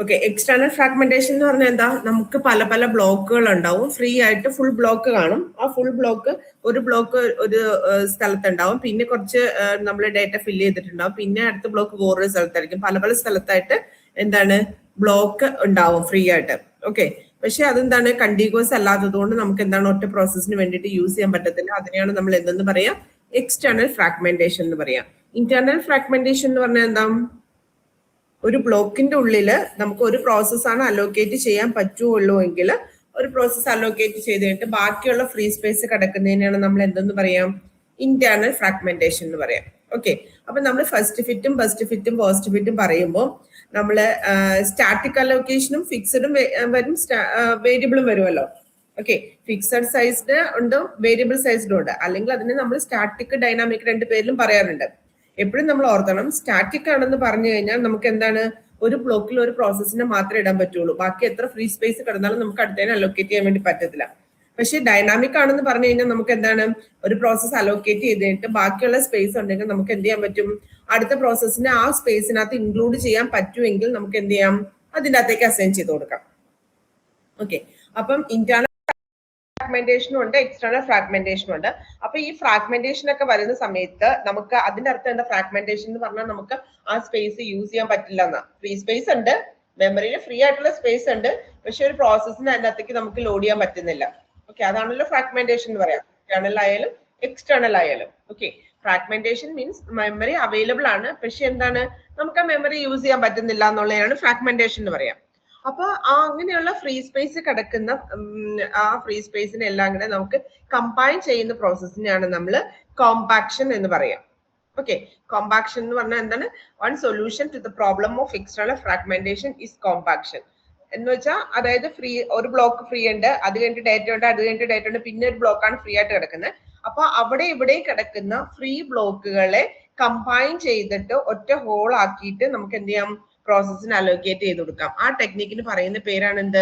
Okay, external fragmentation എന്ന് പറഞ്ഞാൽ എന്താ? നമുക്ക് പല പല ബ്ലോക്കുകൾ ഉണ്ടാവും. ഫ്രീ ആയിട്ട് ഫുൾ ബ്ലോക്ക് കാണും. ആ ഫുൾ ബ്ലോക്ക് ഒരു സ്ഥലത്തുണ്ടാവും. പിന്നെ കുറച്ച് നമ്മൾ ഡേറ്റ ഫില്ല് ചെയ്തിട്ടുണ്ടാവും. പിന്നെ അടുത്ത ബ്ലോക്ക് വേറൊരു സ്ഥലത്തായിരിക്കും. പല പല സ്ഥലത്തായിട്ട് എന്താണ് ബ്ലോക്ക് ഉണ്ടാവും ഫ്രീ ആയിട്ട്. ഓക്കെ, പക്ഷെ അതെന്താണ് കണ്ടിന്യൂസ് അല്ലാത്തത് കൊണ്ട് നമുക്ക് എന്താണ് ഒറ്റ പ്രോസസ്സിന് വേണ്ടിയിട്ട് യൂസ് ചെയ്യാൻ പറ്റത്തില്ല. അതിനെയാണ് നമ്മൾ എന്തെന്ന് പറയാം? എക്സ്റ്റേണൽ ഫ്രാഗ്മെന്റേഷൻ എന്ന് പറയാം. ഇന്റേണൽ ഫ്രാഗ്മെന്റേഷൻ എന്ന് പറഞ്ഞാൽ എന്താ? ഒരു ബ്ലോക്കിന്റെ ഉള്ളിൽ നമുക്ക് ഒരു പ്രോസസ്സാണ് അലോക്കേറ്റ് ചെയ്യാൻ പറ്റുള്ളൂ എങ്കിൽ ഒരു പ്രോസസ്സ് അലോക്കേറ്റ് ചെയ്ത് കഴിഞ്ഞിട്ട് ബാക്കിയുള്ള ഫ്രീ സ്പേസ് കിടക്കുന്നതിനാണ് നമ്മൾ എന്തെന്ന് പറയാം? ഇന്റേണൽ ഫ്രാഗ്മെന്റേഷൻ എന്ന് പറയാം. ഓക്കെ, അപ്പൊ നമ്മൾ ഫസ്റ്റ് ഫിറ്റും ബെസ്റ്റ് ഫിറ്റും പോസ്റ്റ് ഫിറ്റും പറയുമ്പോൾ നമ്മൾ സ്റ്റാറ്റിക് അലോക്കേഷനും ഫിക്സഡും വരും, വേരിയബിളും വരുമല്ലോ. ഓക്കെ, ഫിക്സഡ് സൈസ്ഡ് ഉണ്ട്, വേരിയബിൾ സൈസ്ഡും ഉണ്ട്. അല്ലെങ്കിൽ അതിനെ നമ്മൾ സ്റ്റാറ്റിക് ഡൈനാമിക് രണ്ട് പേരിലും പറയാറുണ്ട്. എപ്പോഴും നമ്മൾ ഓർക്കണം, സ്റ്റാറ്റിക് ആണെന്ന് പറഞ്ഞു കഴിഞ്ഞാൽ നമുക്ക് എന്താണ് ഒരു ബ്ലോക്കിൽ ഒരു പ്രോസസ്സിനെ മാത്രമേ ഇടാൻ പറ്റുള്ളൂ. ബാക്കി എത്ര ഫ്രീ സ്പേസ് കിടന്നാലും നമുക്ക് അടുത്തതിനെ അലോക്കേറ്റ് ചെയ്യാൻ വേണ്ടി പറ്റത്തില്ല. പക്ഷെ ഡൈനാമിക് ആണെന്ന് പറഞ്ഞു കഴിഞ്ഞാൽ നമുക്ക് എന്താണ് ഒരു പ്രോസസ്സ് അലോക്കേറ്റ് ചെയ്ത് കഴിഞ്ഞിട്ട് ബാക്കിയുള്ള സ്പേസ് ഉണ്ടെങ്കിൽ നമുക്ക് എന്ത് ചെയ്യാൻ പറ്റും? അടുത്ത പ്രോസസ്സിനെ ആ സ്പേസിനകത്ത് ഇൻക്ലൂഡ് ചെയ്യാൻ പറ്റുമെങ്കിൽ നമുക്ക് എന്ത് ചെയ്യാം? അതിൻ്റെ അകത്തേക്ക് അസൈൻ ചെയ്ത് കൊടുക്കാം. ഓക്കെ, അപ്പം ഇന്റേണൽ ഫ്രാഗ്മെന്റേഷനും ഉണ്ട്, എക്സ്റ്റേണൽ ഫ്രാഗ്മെന്റേഷനും ഉണ്ട്. അപ്പൊ ഈ ഫ്രാഗ്മെന്റേഷൻ ഒക്കെ വരുന്ന സമയത്ത് നമുക്ക് അതിന്റെ അർത്ഥം എന്താ? ഫ്രാഗ്മെന്റേഷൻ എന്ന് പറഞ്ഞാൽ നമുക്ക് ആ സ്പേസ് യൂസ് ചെയ്യാൻ പറ്റില്ല എന്നാ. ഫ്രീ സ്പേസ് ഉണ്ട്, മെമ്മറിയിൽ ഫ്രീ ആയിട്ടുള്ള സ്പേസ് ഉണ്ട്, പക്ഷെ ഒരു പ്രോസസ്സിന് അതിന്റെ അകത്തേക്ക് നമുക്ക് ലോഡ് ചെയ്യാൻ പറ്റുന്നില്ല. ഓക്കെ, അതാണല്ലോ ഫ്രാഗ്മെന്റേഷൻ എന്ന് പറയാം, ഇന്റേണൽ ആയാലും എക്സ്റ്റേണൽ ആയാലും. Okay, fragmentation means memory available ആണ്, പക്ഷെ എന്താണ് നമുക്ക് ആ മെമ്മറി യൂസ് ചെയ്യാൻ പറ്റുന്നില്ല എന്നുള്ളതാണ് ഫ്രാഗ്മെന്റേഷൻ എന്ന് പറയാം. അപ്പൊ അങ്ങനെയുള്ള ഫ്രീ സ്പേസ് കിടക്കുന്ന ആ ഫ്രീ സ്പേസിനെ എല്ലാം കൂടെ നമുക്ക് കമ്പൈൻ ചെയ്യുന്ന പ്രോസസ്സിനെയാണ് നമ്മൾ കോമ്പാക്ഷൻ എന്ന് പറയാം. ഓക്കെ, കോമ്പാക്ഷൻ എന്ന് പറഞ്ഞാൽ എന്താണ്? One solution to the problem of external fragmentation is compaction എന്ന് വെച്ചാൽ, അതായത് ഒരു ബ്ലോക്ക് ഫ്രീ ഉണ്ട്, അത് കഴിഞ്ഞിട്ട് ഡേറ്റ ഉണ്ട്, അത് കഴിഞ്ഞിട്ട് ഡേറ്റ ഉണ്ട്, പിന്നെ ഒരു ബ്ലോക്കാണ് ഫ്രീ ആയിട്ട് കിടക്കുന്നത്. അപ്പൊ അവിടെ ഇവിടെ കിടക്കുന്ന ഫ്രീ ബ്ലോക്കുകളെ കമ്പൈൻ ചെയ്തിട്ട് ഒറ്റ ഹോൾ ആക്കിയിട്ട് നമുക്ക് എന്ത് ചെയ്യാം? പ്രോസസ്സിന് അലോക്കേറ്റ് ചെയ്ത് കൊടുക്കാം. ആ ടെക്നിക്കിന് പറയുന്ന പേരാണ് എന്ത്?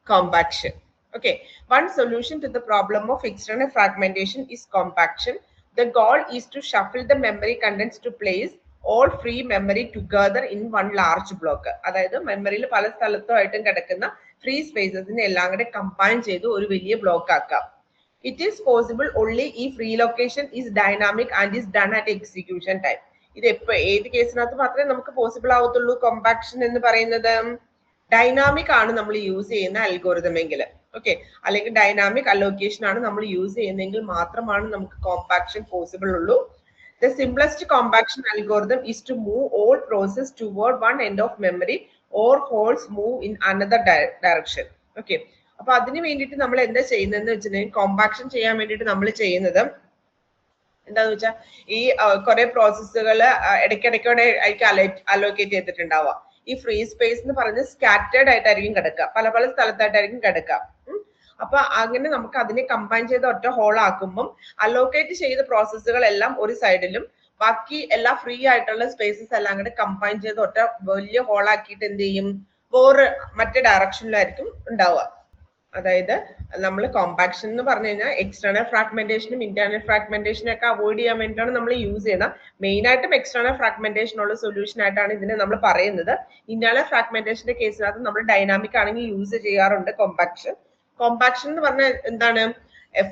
Compaction. Okay, one solution to the problem of external fragmentation is compaction. The goal is to shuffle the memory contents to place all free memory together in one large block. അതായത് മെമ്മറിയിൽ പല സ്ഥലത്തുമായിട്ടും കിടക്കുന്ന ഫ്രീ സ്പേസസിനെ എല്ലാം കൂടെ combine ചെയ്ത് ഒരു വലിയ block ആക്കാം. It is possible only if relocation is dynamic and is done at execution time. ഇത് ഏത് കേസിനകത്ത് മാത്രമേ നമുക്ക് പോസിബിൾ ആവത്തുള്ളൂ കോമ്പാക്ഷൻ എന്ന് പറയുന്നത്? ഡൈനാമിക് ആണ് നമ്മൾ യൂസ് ചെയ്യുന്ന അൽഗോരിതം എങ്കിൽ, ഓക്കെ, അല്ലെങ്കിൽ ഡൈനാമിക് അലോക്കേഷൻ ആണ് നമ്മൾ യൂസ് ചെയ്യുന്നതെങ്കിൽ മാത്രമാണ് നമുക്ക് കോമ്പാക്ഷൻ പോസിബിൾ ഉള്ളൂ. The simplest compaction algorithm is to move all process toward one end of memory or holes move in another direction. Okay, അപ്പൊ അതിന് വേണ്ടിയിട്ട് നമ്മൾ എന്താ ചെയ്യുന്നതെന്ന് വെച്ചിട്ടുണ്ടെങ്കിൽ, കോമ്പാക്ഷൻ ചെയ്യാൻ വേണ്ടിയിട്ട് നമ്മൾ ചെയ്യുന്നത് എന്താന്ന് വെച്ചാൽ, ഈ കുറെ പ്രോസസ്സുകൾ ഇടയ്ക്കിടയ്ക്കോടെ ആയിരിക്കും അലോക്കേറ്റ് ചെയ്തിട്ടുണ്ടാവുക. ഈ ഫ്രീ സ്പേസ് എന്ന് പറഞ്ഞ് സ്കാറ്റേർഡ് ആയിട്ടായിരിക്കും കിടക്കുക, പല പല സ്ഥലത്തായിട്ടായിരിക്കും കിടക്കുക. അപ്പൊ അങ്ങനെ നമുക്ക് അതിനെ കമ്പൈൻ ചെയ്ത് ഒറ്റ ഹോൾ ആക്കുമ്പം അലോക്കേറ്റ് ചെയ്ത പ്രോസസ്സുകൾ എല്ലാം ഒരു സൈഡിലും ബാക്കി എല്ലാ ഫ്രീ ആയിട്ടുള്ള സ്പേസസ് എല്ലാം കൂടെ കമ്പൈൻ ചെയ്ത് ഒറ്റ വലിയ ഹോൾ ആക്കിയിട്ട് എന്ത് ചെയ്യും? വേറെ മറ്റേ ഡയറക്ഷനിലായിരിക്കും ഉണ്ടാവുക. അതായത് നമ്മൾ കോമ്പാക്ഷൻ എന്ന് പറഞ്ഞു കഴിഞ്ഞാൽ എക്സ്റ്റേണൽ ഫ്രാഗ്മെന്റേഷനും ഇന്റേണൽ ഫ്രാഗ്മെന്റേഷനും ഒക്കെ അവോയ്ഡ് ചെയ്യാൻ വേണ്ടിയിട്ടാണ് നമ്മൾ യൂസ് ചെയ്യുന്നത്. മെയിൻ ആയിട്ടും എക്സ്റ്റേണൽ ഫ്രാഗ്മെന്റേഷൻ ഉള്ള സൊല്യൂഷൻ ആയിട്ടാണ് ഇതിനെ നമ്മൾ പറയുന്നത്. ഇന്റേണൽ ഫ്രാഗ്മെന്റേഷന്റെ കേസിനകത്ത് നമ്മൾ ഡൈനാമിക് ആണെങ്കിൽ യൂസ് ചെയ്യാറുണ്ട് കോമ്പാക്ഷൻ. കോമ്പാക്ഷൻ എന്ന് പറഞ്ഞാൽ എന്താണ്?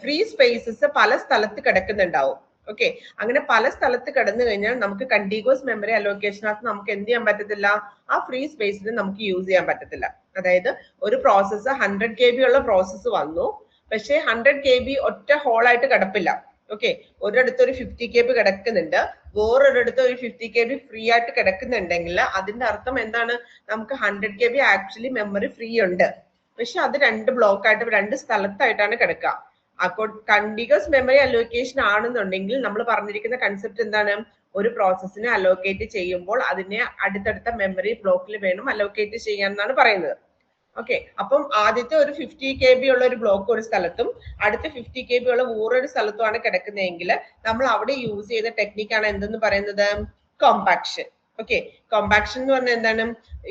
ഫ്രീ സ്പേസസ് പല സ്ഥലത്ത് കിടക്കുന്നുണ്ടാവും. ഓക്കെ, അങ്ങനെ പല സ്ഥലത്ത് കിടന്നു കഴിഞ്ഞാൽ നമുക്ക് കണ്ടിന്യൂസ് മെമ്മറി അലോക്കേഷനകത്ത് നമുക്ക് എന്ത് ചെയ്യാൻ പറ്റത്തില്ല? ആ ഫ്രീ സ്പേസിന് നമുക്ക് യൂസ് ചെയ്യാൻ പറ്റത്തില്ല. അതായത് ഒരു പ്രോസസ്സ് 100 KB ഉള്ള പ്രോസസ്സ് വന്നു, പക്ഷേ 100 KB ഒറ്റ ഹോളായിട്ട് കിടപ്പില്ല. ഓക്കെ, ഒരിടത്ത് ഒരു 50 KB കിടക്കുന്നുണ്ട്, വേറൊരിടത്ത് ഒരു 50 KB ഫ്രീ ആയിട്ട് കിടക്കുന്നുണ്ടെങ്കിൽ അതിന്റെ അർത്ഥം എന്താണ്? നമുക്ക് 100 KB ആക്ച്വലി മെമ്മറി ഫ്രീ ഉണ്ട്, പക്ഷെ അത് രണ്ട് ബ്ലോക്ക് ആയിട്ട് രണ്ട് സ്ഥലത്തായിട്ടാണ് കിടക്കുക. അപ്പോൾ കണ്ടിന്യൂസ് മെമ്മറി അലോക്കേഷൻ ആണെന്നുണ്ടെങ്കിൽ നമ്മൾ പറഞ്ഞിരിക്കുന്ന കൺസെപ്റ്റ് എന്താണ്? ഒരു പ്രോസസ്സിനെ അലോക്കേറ്റ് ചെയ്യുമ്പോൾ അതിനെ അടുത്തടുത്ത മെമ്മറി ബ്ലോക്കിൽ വേണം അലോക്കേറ്റ് ചെയ്യാൻ എന്നാണ് പറയുന്നത്. ഓക്കെ, അപ്പം ആദ്യത്തെ ഒരു 50 KB ഉള്ള ഒരു ബ്ലോക്ക് ഒരു സ്ഥലത്തും അടുത്ത 50 KB ഉള്ള വേറൊരു സ്ഥലത്തുമാണ് കിടക്കുന്നതെങ്കിൽ നമ്മൾ അവിടെ യൂസ് ചെയ്ത ടെക്നിക്കാണ് എന്തെന്ന് പറയുന്നത്? കോമ്പാക്ഷൻ. ഓക്കെ, കോമ്പാക്ഷൻ എന്ന് പറഞ്ഞാൽ എന്താണ്?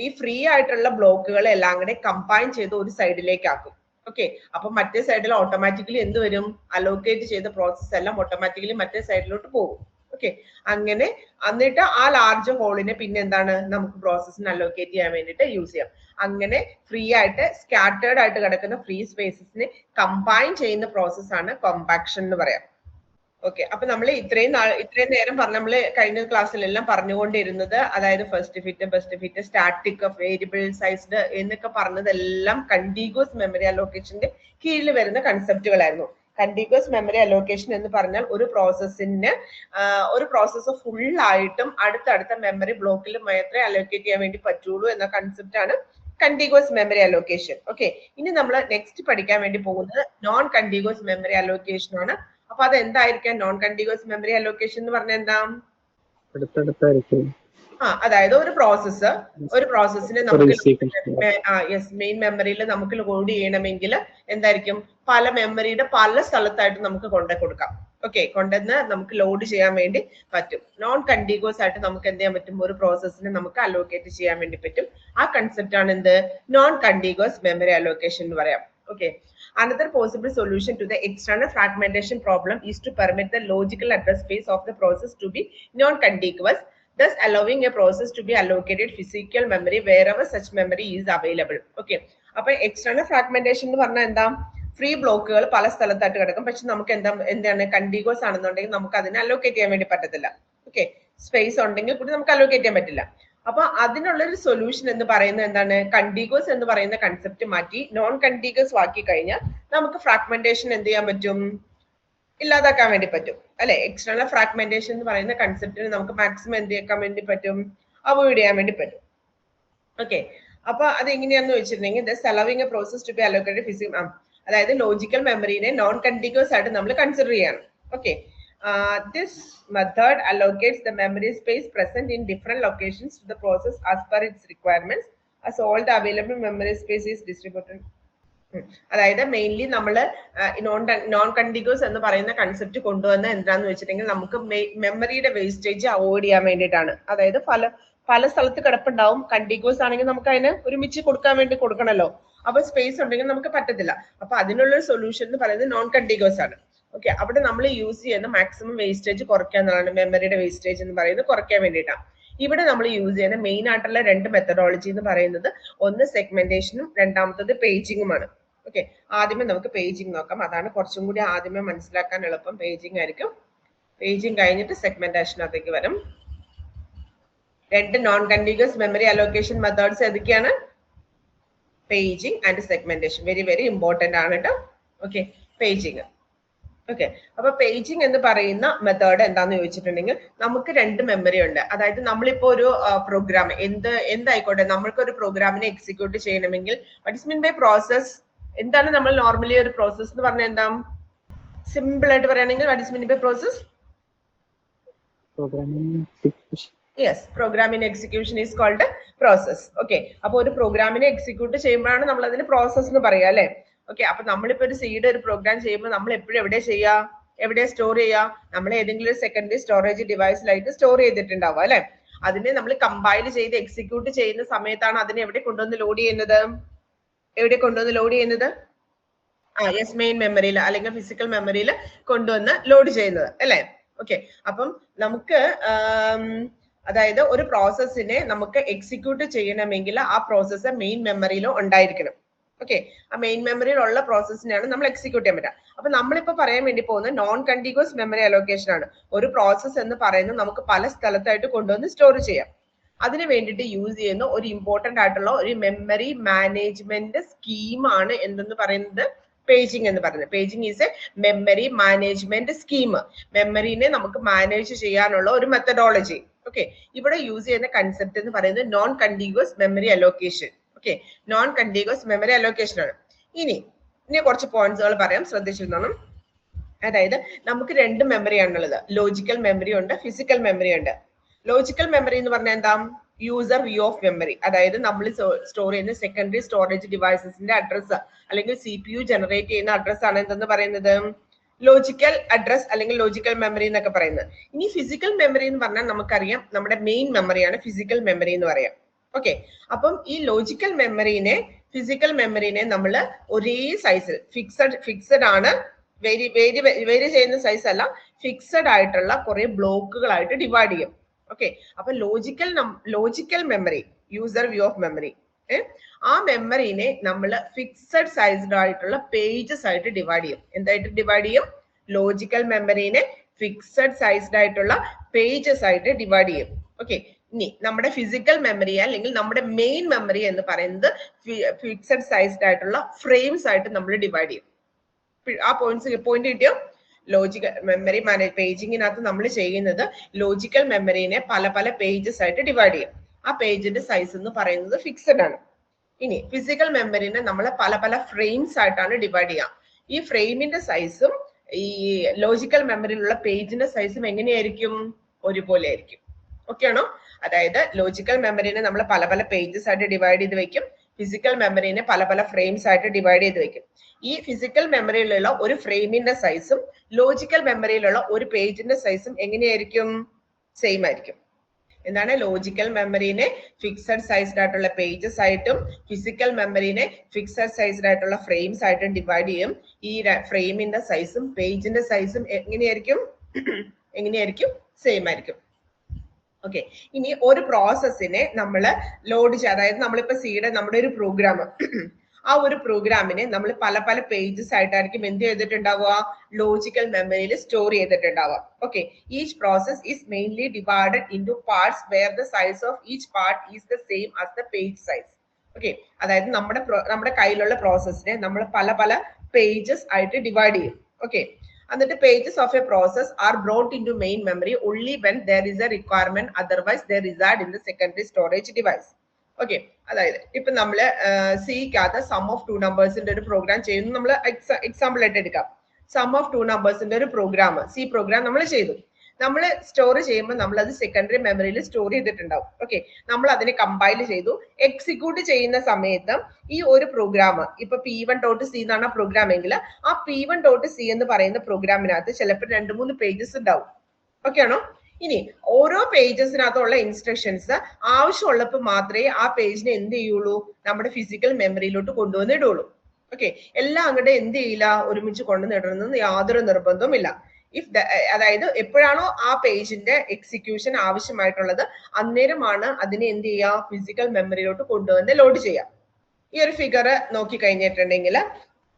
ഈ ഫ്രീ ആയിട്ടുള്ള ബ്ലോക്കുകൾ എല്ലാം കൂടെ കമ്പൈൻ ചെയ്ത് ഒരു സൈഡിലേക്ക് ആക്കും. ഓക്കെ, അപ്പൊ മറ്റേ സൈഡിൽ ഓട്ടോമാറ്റിക്കലി എന്ത് വരും? അലോക്കേറ്റ് ചെയ്ത പ്രോസസ്സ് എല്ലാം ഓട്ടോമാറ്റിക്കലി മറ്റേ സൈഡിലോട്ട് പോകും. ഓക്കെ, അങ്ങനെ എന്നിട്ട് ആ ലാർജ് ഹോളിനെ പിന്നെ എന്താണ് നമുക്ക് പ്രോസസ്സിന് അലോക്കേറ്റ് ചെയ്യാൻ വേണ്ടിയിട്ട് യൂസ് ചെയ്യാം. അങ്ങനെ ഫ്രീ ആയിട്ട് സ്കാറ്റേർഡ് ആയിട്ട് കിടക്കുന്ന ഫ്രീ സ്പേസസിനെ കമ്പൈൻ ചെയ്യുന്ന പ്രോസസ്സാണ് കോമ്പാക്ഷൻ എന്ന് പറയാം. ഓക്കെ, അപ്പൊ നമ്മൾ ഇത്രയും നേരം നമ്മള് കഴിഞ്ഞ ക്ലാസ്സിലെല്ലാം പറഞ്ഞുകൊണ്ടിരുന്നത്, അതായത് first fit, best fit, static, variable sized എന്നൊക്കെ പറഞ്ഞതെല്ലാം കണ്ടിഗ്യൂസ് മെമ്മറി അലോക്കേഷന്റെ കീഴിൽ വരുന്ന കൺസെപ്റ്റുകളായിരുന്നു. കണ്ടിഗ്യൂസ് മെമ്മറി അലോക്കേഷൻ എന്ന് പറഞ്ഞാൽ ഒരു പ്രോസസ്സ് ഫുൾ ആയിട്ടും അടുത്തടുത്ത മെമ്മറി ബ്ലോക്കിൽ മാത്രമേ അലോക്കേറ്റ് ചെയ്യാൻ വേണ്ടി പറ്റുള്ളൂ എന്ന കൺസെപ്റ്റ് ആണ് കണ്ടിഗ്യൂസ് മെമ്മറി അലോക്കേഷൻ. ഓക്കെ, ഇനി നമ്മൾ നെക്സ്റ്റ് പഠിക്കാൻ വേണ്ടി പോകുന്നത് നോൺ കണ്ടിഗ്യൂസ് മെമ്മറി അലോക്കേഷൻ ആണ്. അപ്പൊ അത് എന്തായിരിക്കാം നോൺ കണ്ടിഗ്യൂസ് മെമ്മറി അലോക്കേഷൻ എന്ന് പറഞ്ഞാൽ എന്താ? അതായത് ഒരു പ്രോസസ്സിനെ നമുക്ക് മെയിൻ മെമ്മറിയിൽ നമുക്ക് ലോഡ് ചെയ്യണമെങ്കിൽ എന്തായിരിക്കും, പല മെമ്മറിയുടെ പല സ്ഥലത്തായിട്ട് നമുക്ക് കൊണ്ടു കൊടുക്കാം. ഓക്കെ, കൊണ്ടുവന്ന് നമുക്ക് ലോഡ് ചെയ്യാൻ വേണ്ടി പറ്റും. നോൺ കണ്ടിഗ്യൂസ് ആയിട്ട് നമുക്ക് എന്ത് ചെയ്യാൻ പറ്റും, ഒരു പ്രോസസ്സിനെ നമുക്ക് അലോക്കേറ്റ് ചെയ്യാൻ വേണ്ടി പറ്റും. ആ കൺസെപ്റ്റ് ആണ് എന്ത്, നോൺ കണ്ടിഗ്യൂസ് മെമ്മറി അലോക്കേഷൻ എന്ന് പറയാം. Okay, another possible solution to the external fragmentation problem is to permit the logical address space of the process to be non-contiguous, thus allowing a process to be allocated physical memory wherever such memory is available. Okay, അപ്പോൾ external fragmentation എന്ന് പറഞ്ഞാൽ എന്താ, free ബ്ലോക്കുകൾ പല സ്ഥലത്തായിട്ട് കിടക്കും, പക്ഷെ നമുക്ക് എന്താണ് കണ്ടിഗ്യൂസ് ആണെന്നുണ്ടെങ്കിൽ നമുക്ക് അതിനെ അലോക്കേറ്റ് ചെയ്യാൻ വേണ്ടി പറ്റത്തില്ല. ഓക്കെ, സ്പേസ് ഉണ്ടെങ്കിൽ കൂടി നമുക്ക് അലോക്കേറ്റ് ചെയ്യാൻ പറ്റില്ല. അപ്പൊ അതിനുള്ള ഒരു സൊല്യൂഷൻ എന്ന് പറയുന്നത് എന്താണ്, കണ്ടിഗ്യൂസ് എന്ന് പറയുന്ന കൺസെപ്റ്റ് മാറ്റി നോൺ കണ്ടിഗ്യൂസ് ആക്കി കഴിഞ്ഞാൽ നമുക്ക് ഫ്രാഗ്മെന്റേഷൻ എന്ത് ചെയ്യാൻ പറ്റും, ഇല്ലാതാക്കാൻ വേണ്ടി പറ്റും അല്ലെ. എക്സ്റ്റേണൽ ഫ്രാഗ്മെന്റേഷൻ എന്ന് പറയുന്ന കൺസെപ്റ്റിന് നമുക്ക് മാക്സിമം എന്ത് ചെയ്യാൻ വേണ്ടി പറ്റും, അവോയ്ഡ് ചെയ്യാൻ വേണ്ടി പറ്റും. ഓക്കെ, അപ്പൊ അത് എങ്ങനെയാന്ന് വെച്ചിട്ടുണ്ടെങ്കിൽ thus allowing a process to be allocated physical, അതായത് ലോജിക്കൽ മെമ്മറിനെ നോൺ കണ്ടിഗ്യൂസ് ആയിട്ട് നമ്മൾ കൺസിഡർ ചെയ്യണം. Okay, this method allocates the memory space present in different locations to the process as per its requirements, as all the available memory space is distributed. അതായത് mainly നമ്മൾ non contiguous എന്ന് പറയുന്ന concept കൊണ്ടുവന്ന എന്താന്ന് വെച്ചിട്ടുണ്ടെങ്കിൽ നമുക്ക് മെമ്മറിയുടെ വേസ്റ്റേജ് അവോയ്ഡ് ചെയ്യാൻ വേണ്ടിയിട്ടാണ്. അതായത് പല സ്ഥലത്ത് കിടപ്പുണ്ടാവും, കണ്ടിഗ്യൂസ് ആണെങ്കിൽ നമുക്ക് അതിന് ഒരുമിച്ച് കൊടുക്കാൻ വേണ്ടി കൊടുക്കണല്ലോ, അപ്പൊ സ്പേസ് ഉണ്ടെങ്കിൽ നമുക്ക് പറ്റത്തില്ല. അപ്പൊ അതിനുള്ള സൊല്യൂഷൻ എന്ന് പറയുന്നത് നോൺ കണ്ടിഗ്യൂസ് ആണ്. ഓക്കെ, അവിടെ നമ്മൾ യൂസ് ചെയ്യുന്ന മാക്സിമം വേസ്റ്റേജ് കുറയ്ക്കുക എന്നുള്ളതാണ്, മെമ്മറിയുടെ വേസ്റ്റേജ് എന്ന് പറയുന്നത് കുറയ്ക്കാൻ വേണ്ടിയിട്ടാണ്. ഇവിടെ നമ്മൾ യൂസ് ചെയ്യുന്ന മെയിൻ ആയിട്ടുള്ള രണ്ട് മെത്തഡോളജി എന്ന് പറയുന്നത് ഒന്ന് സെഗ്മെന്റേഷനും രണ്ടാമത്തത് പേജിങ്ങുമാണ്. ഓക്കെ, ആദ്യമേ നമുക്ക് പേജിങ് നോക്കാം, അതാണ് കുറച്ചും കൂടി ആദ്യമേ മനസ്സിലാക്കാൻ എളുപ്പം. പേജിങ് ആയിരിക്കും. പേജിങ് കഴിഞ്ഞിട്ട് സെഗ്മെന്റേഷനകത്തേക്ക് വരും. രണ്ട് non contiguous memory allocation methods ഏതൊക്കെയാണ്, paging and segmentation. Very very important ആണ് കേട്ടോ. Okay, paging. ഓക്കെ, അപ്പൊ പേജിങ് എന്ന് പറയുന്ന മെത്തേഡ് എന്താന്ന് ചോദിച്ചിട്ടുണ്ടെങ്കിൽ നമുക്ക് രണ്ട് മെമ്മറി ഉണ്ട്. അതായത് നമ്മളിപ്പോ ഒരു പ്രോഗ്രാം എന്തായിക്കോട്ടെ, നമ്മൾക്ക് ഒരു പ്രോഗ്രാമിനെ എക്സിക്യൂട്ട് ചെയ്യണമെങ്കിൽ what is mean by process, എന്താണ് നമ്മൾ നോർമലി ഒരു പ്രോസസ് എന്ന് പറഞ്ഞാൽ എന്താ, സിമ്പിൾ ആയിട്ട് പറയുകയാണെങ്കിൽ what is mean by process, yes, പ്രോഗ്രാമിന് execution is called process. Okay, അപ്പൊ ഒരു പ്രോഗ്രാമിനെ എക്സിക്യൂട്ട് ചെയ്യുമ്പോഴാണ് നമ്മൾ അതിന് പ്രോസസ് എന്ന് പറയുക അല്ലെ. ഓക്കെ, അപ്പൊ നമ്മളിപ്പോ ഒരു സീഡ് ഒരു പ്രോഗ്രാം ചെയ്യുമ്പോൾ നമ്മൾ എപ്പോഴും എവിടെ സ്റ്റോർ ചെയ്യുക, നമ്മൾ ഏതെങ്കിലും ഒരു സെക്കൻഡറി സ്റ്റോറേജ് ഡിവൈസിലായിട്ട് സ്റ്റോർ ചെയ്തിട്ടുണ്ടാവും അല്ലെ. അതിനെ നമ്മൾ കമ്പൈൽ ചെയ്ത് എക്സിക്യൂട്ട് ചെയ്യുന്ന സമയത്താണ് അതിനെ എവിടെ കൊണ്ടുവന്ന് ലോഡ് ചെയ്യുന്നത്, യെസ്, മെയിൻ മെമ്മറിയിൽ അല്ലെങ്കിൽ ഫിസിക്കൽ മെമ്മറിയിൽ കൊണ്ടുവന്ന് ലോഡ് ചെയ്യുന്നത് അല്ലെ. ഓക്കെ, അപ്പം നമുക്ക് അതായത് ഒരു പ്രോസസ്സിനെ നമുക്ക് എക്സിക്യൂട്ട് ചെയ്യണമെങ്കിൽ ആ പ്രോസസ്സ് മെയിൻ മെമ്മറിയിലോ ഉണ്ടായിരിക്കണം. ഓക്കെ, ആ മെയിൻ മെമ്മറിയിലുള്ള പ്രോസസ്സിനെയാണ് നമ്മൾ എക്സിക്യൂട്ട് ചെയ്യാൻ പറ്റുക. അപ്പൊ നമ്മളിപ്പോ പറയാൻ വേണ്ടി പോകുന്നത് നോൺ കണ്ടിഗ്യൂസ് മെമ്മറി അലോക്കേഷൻ ആണ്. ഒരു പ്രോസസ്സ് എന്ന് പറയുന്നത് നമുക്ക് പല സ്ഥലത്തായിട്ട് കൊണ്ടുവന്ന് സ്റ്റോർ ചെയ്യാം. അതിന് വേണ്ടിയിട്ട് യൂസ് ചെയ്യുന്ന ഒരു ഇമ്പോർട്ടന്റ് ആയിട്ടുള്ള ഒരു മെമ്മറി മാനേജ്മെന്റ് സ്കീമാണ് എന്തെന്ന് പറയുന്നത്, പേജിങ് എന്ന് പറയുന്നത്. Paging is a memory management scheme. മെമ്മറിനെ നമുക്ക് മാനേജ് ചെയ്യാനുള്ള ഒരു മെത്തഡോളജി. ഓക്കെ, ഇവിടെ യൂസ് ചെയ്യുന്ന കൺസെപ്റ്റ് എന്ന് പറയുന്നത് non contiguous memory allocation. Okay, non contiguous memory allocation ആണ്. ഇനി കുറച്ച് പോയിന്റ്സുകൾ പറയാം, ശ്രദ്ധിച്ചിരുന്നോണം. അതായത് നമുക്ക് രണ്ട് മെമ്മറിയാണുള്ളത്, ലോജിക്കൽ മെമ്മറി ഉണ്ട്, ഫിസിക്കൽ മെമ്മറി ഉണ്ട്. ലോജിക്കൽ മെമ്മറി എന്ന് പറഞ്ഞാൽ എന്താ, യൂസർ വ്യൂ ഓഫ് മെമ്മറി. അതായത് നമ്മൾ സ്റ്റോർ ചെയ്യുന്ന സെക്കൻഡറി സ്റ്റോറേജ് ഡിവൈസസിന്റെ അഡ്രസ് അല്ലെങ്കിൽ CPU ജനറേറ്റ് ചെയ്യുന്ന അഡ്രസ് ആണ് എന്തെന്ന് പറയുന്നത്, ലോജിക്കൽ അഡ്രസ് അല്ലെങ്കിൽ ലോജിക്കൽ മെമ്മറി എന്നൊക്കെ പറയുന്നത്. ഇനി ഫിസിക്കൽ മെമ്മറി എന്ന് പറഞ്ഞാൽ നമുക്കറിയാം നമ്മുടെ മെയിൻ മെമ്മറിയാണ് ഫിസിക്കൽ മെമ്മറി എന്ന് പറയാം. ഓക്കെ, അപ്പം ഈ ലോജിക്കൽ മെമ്മറിനെ ഫിസിക്കൽ മെമ്മറിനെ നമ്മൾ ഒരേ സൈസിൽ ഫിക്സഡ് ആണ് വേരി ചെയ്യുന്ന സൈസ് അല്ല, ഫിക്സഡ് ആയിട്ടുള്ള കുറെ ബ്ലോക്കുകളായിട്ട് ഡിവൈഡ് ചെയ്യും. ഓക്കെ, അപ്പൊ logical memory, user view of memory, ആ മെമ്മറിനെ നമ്മൾ ഫിക്സഡ് സൈസ്ഡ് ആയിട്ടുള്ള പേജസ് ആയിട്ട് ഡിവൈഡ് ചെയ്യും. എന്തായിട്ട് ഡിവൈഡ് ചെയ്യും? ലോജിക്കൽ മെമ്മറിനെ ഫിക്സഡ് സൈസ്ഡ് ആയിട്ടുള്ള പേജസ് ആയിട്ട് ഡിവൈഡ് ചെയ്യും. ഓക്കെ, ഇനി നമ്മുടെ ഫിസിക്കൽ മെമ്മറി അല്ലെങ്കിൽ നമ്മുടെ മെയിൻ മെമ്മറി എന്ന് പറയുന്നത് ഫിക്സഡ് സൈസ്ഡ് ആയിട്ടുള്ള ഫ്രെയിംസ് ആയിട്ട് നമ്മൾ ഡിവൈഡ് ചെയ്യും. ആ പോയിന്റ് കിട്ടിയോ? ലോജിക്കൽ മെമ്മറി പേജിങ്ങിനകത്ത് നമ്മൾ ചെയ്യുന്നത് ലോജിക്കൽ മെമ്മറിനെ പല പല പേജസ് ആയിട്ട് ഡിവൈഡ് ചെയ്യും. ആ പേജിന്റെ സൈസ് എന്ന് പറയുന്നത് ഫിക്സഡ് ആണ്. ഇനി ഫിസിക്കൽ മെമ്മറിനെ നമ്മൾ പല പല ഫ്രെയിംസ് ആയിട്ടാണ് ഡിവൈഡ് ചെയ്യുക. ഈ ഫ്രെയിമിന്റെ സൈസും ഈ ലോജിക്കൽ മെമ്മറിയിലുള്ള പേജിന്റെ സൈസും എങ്ങനെയായിരിക്കും? ഒരുപോലെ ആയിരിക്കും. ഓക്കെ ആണോ? അതായത് ലോജിക്കൽ മെമ്മറിനെ നമ്മൾ പല പല പേജസ് ആയിട്ട് ഡിവൈഡ് ചെയ്ത് വെക്കും, ഫിസിക്കൽ മെമ്മറിനെ പല പല ഫ്രെയിംസ് ആയിട്ട് ഡിവൈഡ് ചെയ്ത് വെക്കും. ഈ ഫിസിക്കൽ മെമ്മറിയിലുള്ള ഒരു ഫ്രെയിമിന്റെ സൈസും ലോജിക്കൽ മെമ്മറിയിലുള്ള ഒരു പേജിന്റെ സൈസും എങ്ങനെയായിരിക്കും? സെയിം ആയിരിക്കും. എന്താണ്? ലോജിക്കൽ മെമ്മറിനെ ഫിക്സഡ് സൈസ്ഡ് ആയിട്ടുള്ള പേജസ് ആയിട്ടും ഫിസിക്കൽ മെമ്മറിനെ ഫിക്സഡ് സൈസ്ഡ് ആയിട്ടുള്ള ഫ്രെയിംസ് ആയിട്ടും ഡിവൈഡ് ചെയ്യും. ഈ ഫ്രെയിമിന്റെ സൈസും പേജിന്റെ സൈസും എങ്ങനെയായിരിക്കും? സെയിം ആയിരിക്കും. ഓക്കെ, ഇനി ഒരു പ്രോസസ്സിനെ നമ്മൾ ലോഡ് ചെയ്യുക, അതായത് നമ്മളിപ്പോ നമ്മുടെ ഒരു പ്രോഗ്രാം, ആ ഒരു പ്രോഗ്രാമിനെ നമ്മൾ പല പല പേജസ് ആയിട്ടായിരിക്കും എന്ത് ചെയ്തിട്ടുണ്ടാവുക? ലോജിക്കൽ മെമ്മറിയിൽ സ്റ്റോർ ചെയ്തിട്ടുണ്ടാവുക. Okay, each process is mainly divided into parts where the size of each part is the same as the page size. Okay, അതായത് നമ്മുടെ കയ്യിലുള്ള പ്രോസസ്സിനെ നമ്മൾ പല പല പേജസ് ആയിട്ട് ഡിവൈഡ് ചെയ്യും. ഓക്കെ, എന്നിട്ട് pages of a process are brought into main memory only when there is a requirement, otherwise they reside in the secondary storage device. Okay, അതായത് ഇപ്പൊ നമ്മള് സിക്കകത്ത് സം ഓഫ് ടു നമ്പേഴ്സിന്റെ ഒരു programme ചെയ്യുന്നു. നമ്മൾ example ആയിട്ട് എടുക്കാം. Some of two നമ്പേഴ്സിന്റെ ഒരു programme, C programme നമ്മൾ ചെയ്തു. നമ്മൾ സ്റ്റോർ ചെയ്യുമ്പോൾ നമ്മൾ അത് സെക്കൻഡറി മെമ്മറിയിൽ സ്റ്റോർ ചെയ്തിട്ടുണ്ടാവും. ഓക്കെ, നമ്മൾ അതിനെ കമ്പൈൽ ചെയ്തു. എക്സിക്യൂട്ട് ചെയ്യുന്ന സമയത്ത് ഈ ഒരു പ്രോഗ്രാം, ഇപ്പൊ P1.C എന്നാണ് പ്രോഗ്രാം എങ്കിൽ ആ P1.C എന്ന് പറയുന്ന പ്രോഗ്രാമിനകത്ത് ചിലപ്പോൾ 2-3 പേജസ് ഉണ്ടാവും. ഓക്കെ ആണോ? ഇനി ഓരോ പേജസിനകത്തുള്ള ഇൻസ്ട്രക്ഷൻസ് ആവശ്യമുള്ളപ്പോൾ മാത്രമേ ആ പേജിനെ എന്ത് ചെയ്യുള്ളൂ? നമ്മുടെ ഫിസിക്കൽ മെമ്മറിയിലോട്ട് കൊണ്ടുവന്ന് ഇടുള്ളൂ. ഓക്കെ, എല്ലാം അങ്ങോട്ട് എന്ത് ചെയ്യില്ല? ഒരുമിച്ച് കൊണ്ടുവന്നിടണമെന്ന് യാതൊരു നിർബന്ധവും ഇല്ല. അതായത് എപ്പോഴാണോ ആ പേജിന്റെ എക്സിക്യൂഷൻ ആവശ്യമായിട്ടുള്ളത് അന്നേരമാണ് അതിനെ എന്ത് ചെയ്യുക? ഫിസിക്കൽ മെമ്മറിയിലോട്ട് കൊണ്ടുവന്ന് ലോഡ് ചെയ്യുക. ഈ ഒരു ഫിഗർ നോക്കി കഴിഞ്ഞിട്ടുണ്ടെങ്കിൽ,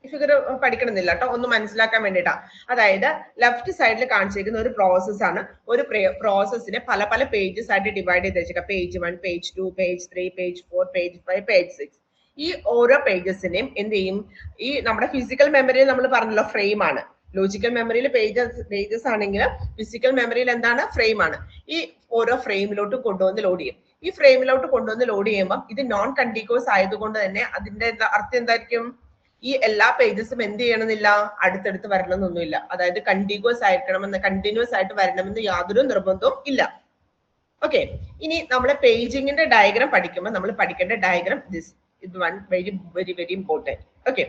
ഈ ഫിഗർ പഠിക്കണമെന്നില്ല കേട്ടോ, ഒന്ന് മനസ്സിലാക്കാൻ വേണ്ടിയിട്ടാ. അതായത് ലെഫ്റ്റ് സൈഡിൽ കാണിച്ചിരിക്കുന്ന ഒരു പ്രോസസ് ആണ്. ഒരു പ്രോസസ്സിനെ പല പല പേജസ് ആയിട്ട് ഡിവൈഡ് ചെയ്ത് വെച്ചേക്കാം. Page 1, page 2, page 3, page 4, page 5, page 6. ഈ ഓരോ പേജസിനെയും എന്ത് ചെയ്യും? ഈ നമ്മുടെ ഫിസിക്കൽ മെമ്മറിയിൽ നമ്മൾ പറഞ്ഞല്ലോ ഫ്രെയിം ആണ്. ലോജിക്കൽ മെമ്മറിയിൽ പേജസ് ആണെങ്കിൽ ഫിസിക്കൽ മെമ്മറിയിൽ എന്താണ്? ഫ്രെയിം ആണ്. ഈ ഓരോ ഫ്രെയിമിലോട്ട് കൊണ്ടുവന്ന് ലോഡ് ചെയ്യും. ഈ ഫ്രെയിമിലോട്ട് കൊണ്ടുവന്ന് ലോഡ് ചെയ്യുമ്പോൾ ഇത് നോൺ കണ്ടിന്യൂസ് ആയതുകൊണ്ട് തന്നെ അതിന്റെ അർത്ഥം എന്തായിരിക്കും? ഈ എല്ലാ പേജസും എന്ത് ചെയ്യണമെന്നില്ല? അടുത്തടുത്ത് വരണമെന്നൊന്നുമില്ല. അതായത് കണ്ടിന്യൂസ് ആയിട്ട് വരണമെന്ന് യാതൊരു നിർബന്ധവും ഇല്ല. ഓക്കെ, ഇനി നമ്മൾ പേജിങ്ങിന്റെ ഡയഗ്രാം പഠിക്കുമ്പോൾ നമ്മൾ പഠിക്കേണ്ട ഡയഗ്രാം ഇത് one very very very important. Okay,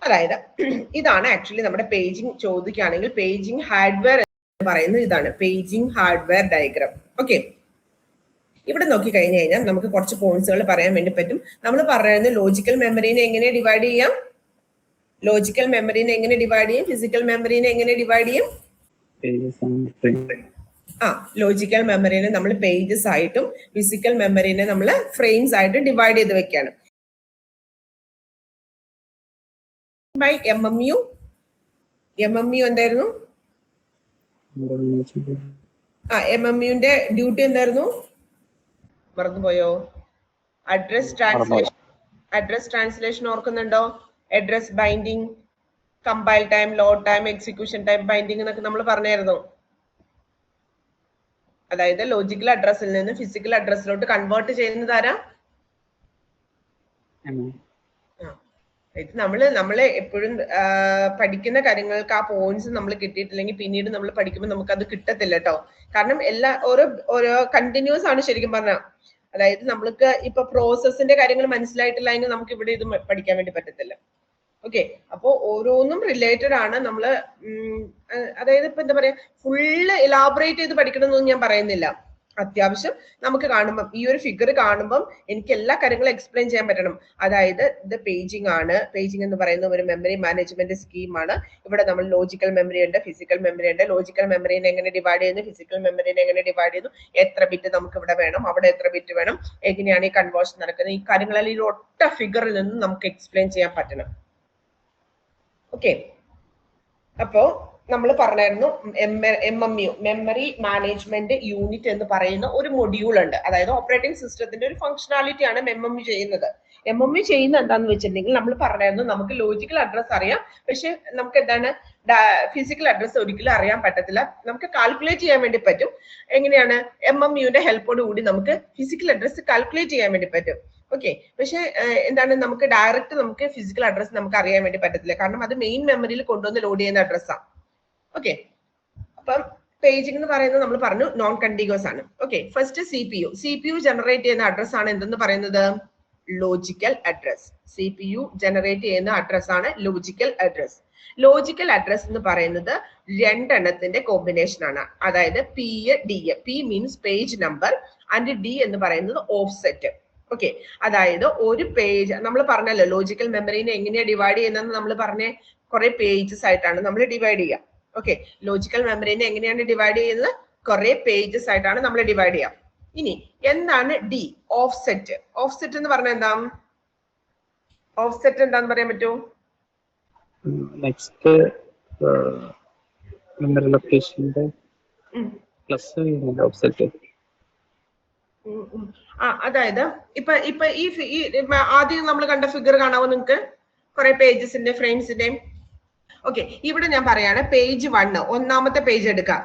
അതായത് ഇതാണ് ആക്ച്വലി നമ്മുടെ പേജിങ് ചോദിക്കുകയാണെങ്കിൽ പേജിങ് ഹാർഡ്വെയർ എന്ന് പറയുന്നത് ഇതാണ് പേജിങ് ഹാർഡ്വെയർ ഡയഗ്രാം. ഓക്കെ, ഇവിടെ നോക്കി കഴിഞ്ഞു കഴിഞ്ഞാൽ നമുക്ക് കുറച്ച് പോയിന്റ്സുകൾ പറയാൻ വേണ്ടി പറ്റും. നമ്മൾ പറയുന്നത് ലോജിക്കൽ മെമ്മറിനെ എങ്ങനെ ഡിവൈഡ് ചെയ്യാം? ലോജിക്കൽ മെമ്മറിനെ എങ്ങനെ ഡിവൈഡ് ചെയ്യും? ഫിസിക്കൽ മെമ്മറിനെ എങ്ങനെ ഡിവൈഡ് ചെയ്യും? ലോജിക്കൽ മെമ്മറിനെ നമ്മൾ പേജസ് ആയിട്ടും ഫിസിക്കൽ മെമ്മറിനെ നമ്മൾ ഫ്രെയിംസ് ആയിട്ടും ഡിവൈഡ് ചെയ്ത് വെക്കുകയാണ്. ബൈ MMU എന്തായിരുന്നു? MMUന്റെ ഡ്യൂട്ടി എന്തായിരുന്നു? മറന്നുപോയോ? അഡ്രസ് ട്രാൻസ്ലേഷൻ ഓർക്കുന്നുണ്ടോ? Address binding, compile time, load time, execution time, binding എന്നൊക്കെ നമ്മൾ പറഞ്ഞായിരുന്നു. അതായത് ലോജിക്കൽ അഡ്രസ്സിൽ നിന്ന് ഫിസിക്കൽ അഡ്രസ്സിലോട്ട് കൺവേർട്ട് ചെയ്യുന്നത് ആരാ? ഇത് നമ്മള് എപ്പോഴും പഠിക്കുന്ന കാര്യങ്ങൾക്ക് ആ പോയിന്റ്സ് നമ്മൾ കിട്ടിയിട്ടില്ലെങ്കിൽ പിന്നീട് നമ്മൾ പഠിക്കുമ്പോൾ നമുക്ക് അത് കിട്ടത്തില്ല കേട്ടോ. കാരണം ഓരോ കണ്ടിന്യൂസ് ആണ് ശരിക്കും പറഞ്ഞാൽ. അതായത് നമ്മൾക്ക് ഇപ്പൊ പ്രോസസ്സിന്റെ കാര്യങ്ങൾ മനസ്സിലായിട്ടില്ല എങ്കിൽ നമുക്ക് ഇവിടെ ഇത് പഠിക്കാൻ വേണ്ടി പറ്റത്തില്ല. ഓക്കെ, അപ്പോ ഓരോന്നും റിലേറ്റഡ് ആണ്. അതായത് ഇപ്പൊ എന്താ പറയാ, ഫുള്ള് എലാബറേറ്റ് ചെയ്ത് പഠിക്കണമെന്നൊന്നും ഞാൻ പറയുന്നില്ല. അത്യാവശ്യം നമുക്ക് കാണുമ്പം ഈ ഒരു ഫിഗർ കാണുമ്പം എനിക്ക് എല്ലാ കാര്യങ്ങളും എക്സ്പ്ലെയിൻ ചെയ്യാൻ പറ്റണം. അതായത് ഇത് പേജിംഗ് ആണ്. പേജിംഗ് എന്ന് പറയുന്ന ഒരു മെമ്മറി മാനേജ്മെന്റ് സ്കീമാണ്. ഇവിടെ നമ്മൾ ലോജിക്കൽ മെമ്മറി ഉണ്ട്, ഫിസിക്കൽ മെമ്മറി ഉണ്ട്. ലോജിക്കൽ മെമ്മറിനെ എങ്ങനെ ഡിവൈഡ് ചെയ്യുന്നു, ഫിസിക്കൽ മെമ്മറിനെ എങ്ങനെ ഡിവൈഡ് ചെയ്യുന്നു, എത്ര ബിറ്റ് നമുക്ക് ഇവിടെ വേണം, അവിടെ എത്ര ബിറ്റ് വേണം, എങ്ങനെയാണ് ഈ കൺവേർഷൻ നടക്കുന്നത്, ഈ കാര്യങ്ങളെല്ലാം ഈ ഒറ്റ ഫിഗറിൽ നിന്ന് നമുക്ക് എക്സ്പ്ലെയിൻ ചെയ്യാൻ പറ്റണം. ഓക്കെ, അപ്പോ നമ്മൾ പറഞ്ഞായിരുന്നു MMU മെമ്മറി മാനേജ്മെന്റ് യൂണിറ്റ് എന്ന് പറയുന്ന ഒരു മൊഡ്യൂൾ ഉണ്ട്. അതായത് ഓപ്പറേറ്റിംഗ് സിസ്റ്റത്തിന്റെ ഒരു ഫംഗ്ഷനാലിറ്റി ആണ് MMU ചെയ്യുന്നത്. MMU ചെയ്യുന്ന എന്താന്ന് വെച്ചിട്ടുണ്ടെങ്കിൽ നമ്മൾ പറഞ്ഞായിരുന്നു നമുക്ക് ലോജിക്കൽ അഡ്രസ് അറിയാം, പക്ഷെ നമുക്ക് എന്താണ് ഫിസിക്കൽ അഡ്രസ് ഒരിക്കലും അറിയാൻ പറ്റത്തില്ല. നമുക്ക് കാൽക്കുലേറ്റ് ചെയ്യാൻ വേണ്ടി പറ്റും. എങ്ങനെയാണ് MMUന്റെ ഹെൽപ്പോട് കൂടി നമുക്ക് ഫിസിക്കൽ അഡ്രസ് കാൽക്കുലേറ്റ് ചെയ്യാൻ വേണ്ടി പറ്റും. ഓക്കെ, പക്ഷെ എന്താണ് നമുക്ക് ഡയറക്റ്റ് നമുക്ക് ഫിസിക്കൽ അഡ്രസ് നമുക്ക് അറിയാൻ വേണ്ടി പറ്റത്തില്ല, കാരണം അത് മെയിൻ മെമ്മറിയിൽ കൊണ്ടുവന്ന് ലോഡ് ചെയ്യുന്ന അഡ്രസ്സാണ്. ഓക്കെ, അപ്പം പേജിംഗ് എന്ന് പറയുന്നത് നമ്മൾ പറഞ്ഞു നോൺ കണ്ടിഗ്യൂസ് ആണ്. ഓക്കെ, ഫസ്റ്റ് CPU ജനറേറ്റ് ചെയ്യുന്ന അഡ്രസ് ആണ് എന്തെന്ന് പറയുന്നത് ലോജിക്കൽ അഡ്രസ്. CPU ജനറേറ്റ് ചെയ്യുന്ന അഡ്രസ് ആണ് ലോജിക്കൽ അഡ്രസ്. ലോജിക്കൽ അഡ്രസ് എന്ന് പറയുന്നത് രണ്ടെണ്ണത്തിന്റെ കോമ്പിനേഷൻ ആണ്. അതായത് P means page number and D എന്ന് പറയുന്നത് ഓഫ്സെറ്റ്. ഓക്കെ, അതായത് ഒരു പേജ് നമ്മൾ പറഞ്ഞല്ലോ ലോജിക്കൽ മെമ്മറിനെ എങ്ങനെയാ ഡിവൈഡ് ചെയ്യുന്നതെന്ന് നമ്മൾ പറഞ്ഞ കുറെ പേജസ് ആയിട്ടാണ് നമ്മൾ ഡിവൈഡ് ചെയ്യുക. ഓക്കെ, ലോജിക്കൽ മെമ്മറിനെ എങ്ങനെയാണ് ഡിവൈഡ് ചെയ്യുന്നത്, കുറെ പേജസ് ആയിട്ടാണ് നമ്മൾ ഡിവൈഡ് ചെയ്യുക. ഇനി എന്താണ് D ഓഫ്സെറ്റ്? ഓഫ്സെറ്റ് എന്ന് പറഞ്ഞാൽ എന്താ, ഓഫ്സെറ്റ് എന്താന്ന് പറയാൻ പറ്റുമോ? നെക്സ്റ്റ് മെമ്മറി ലൊക്കേഷന്റെ പ്ലസ് ഓഫ്സെറ്റ്. അതായത് ഇപ്പൊ ഈ ആദ്യം നമ്മൾ കണ്ട ഫിഗർ കാണാമോ നിങ്ങൾക്ക്, കുറെ പേജസിന്റെ ഫ്രെയിംസിന്റെയും. ഓക്കെ, ഇവിടെ ഞാൻ പറയാണ് പേജ് 1 ഒന്നാമത്തെ പേജ് എടുക്കാം.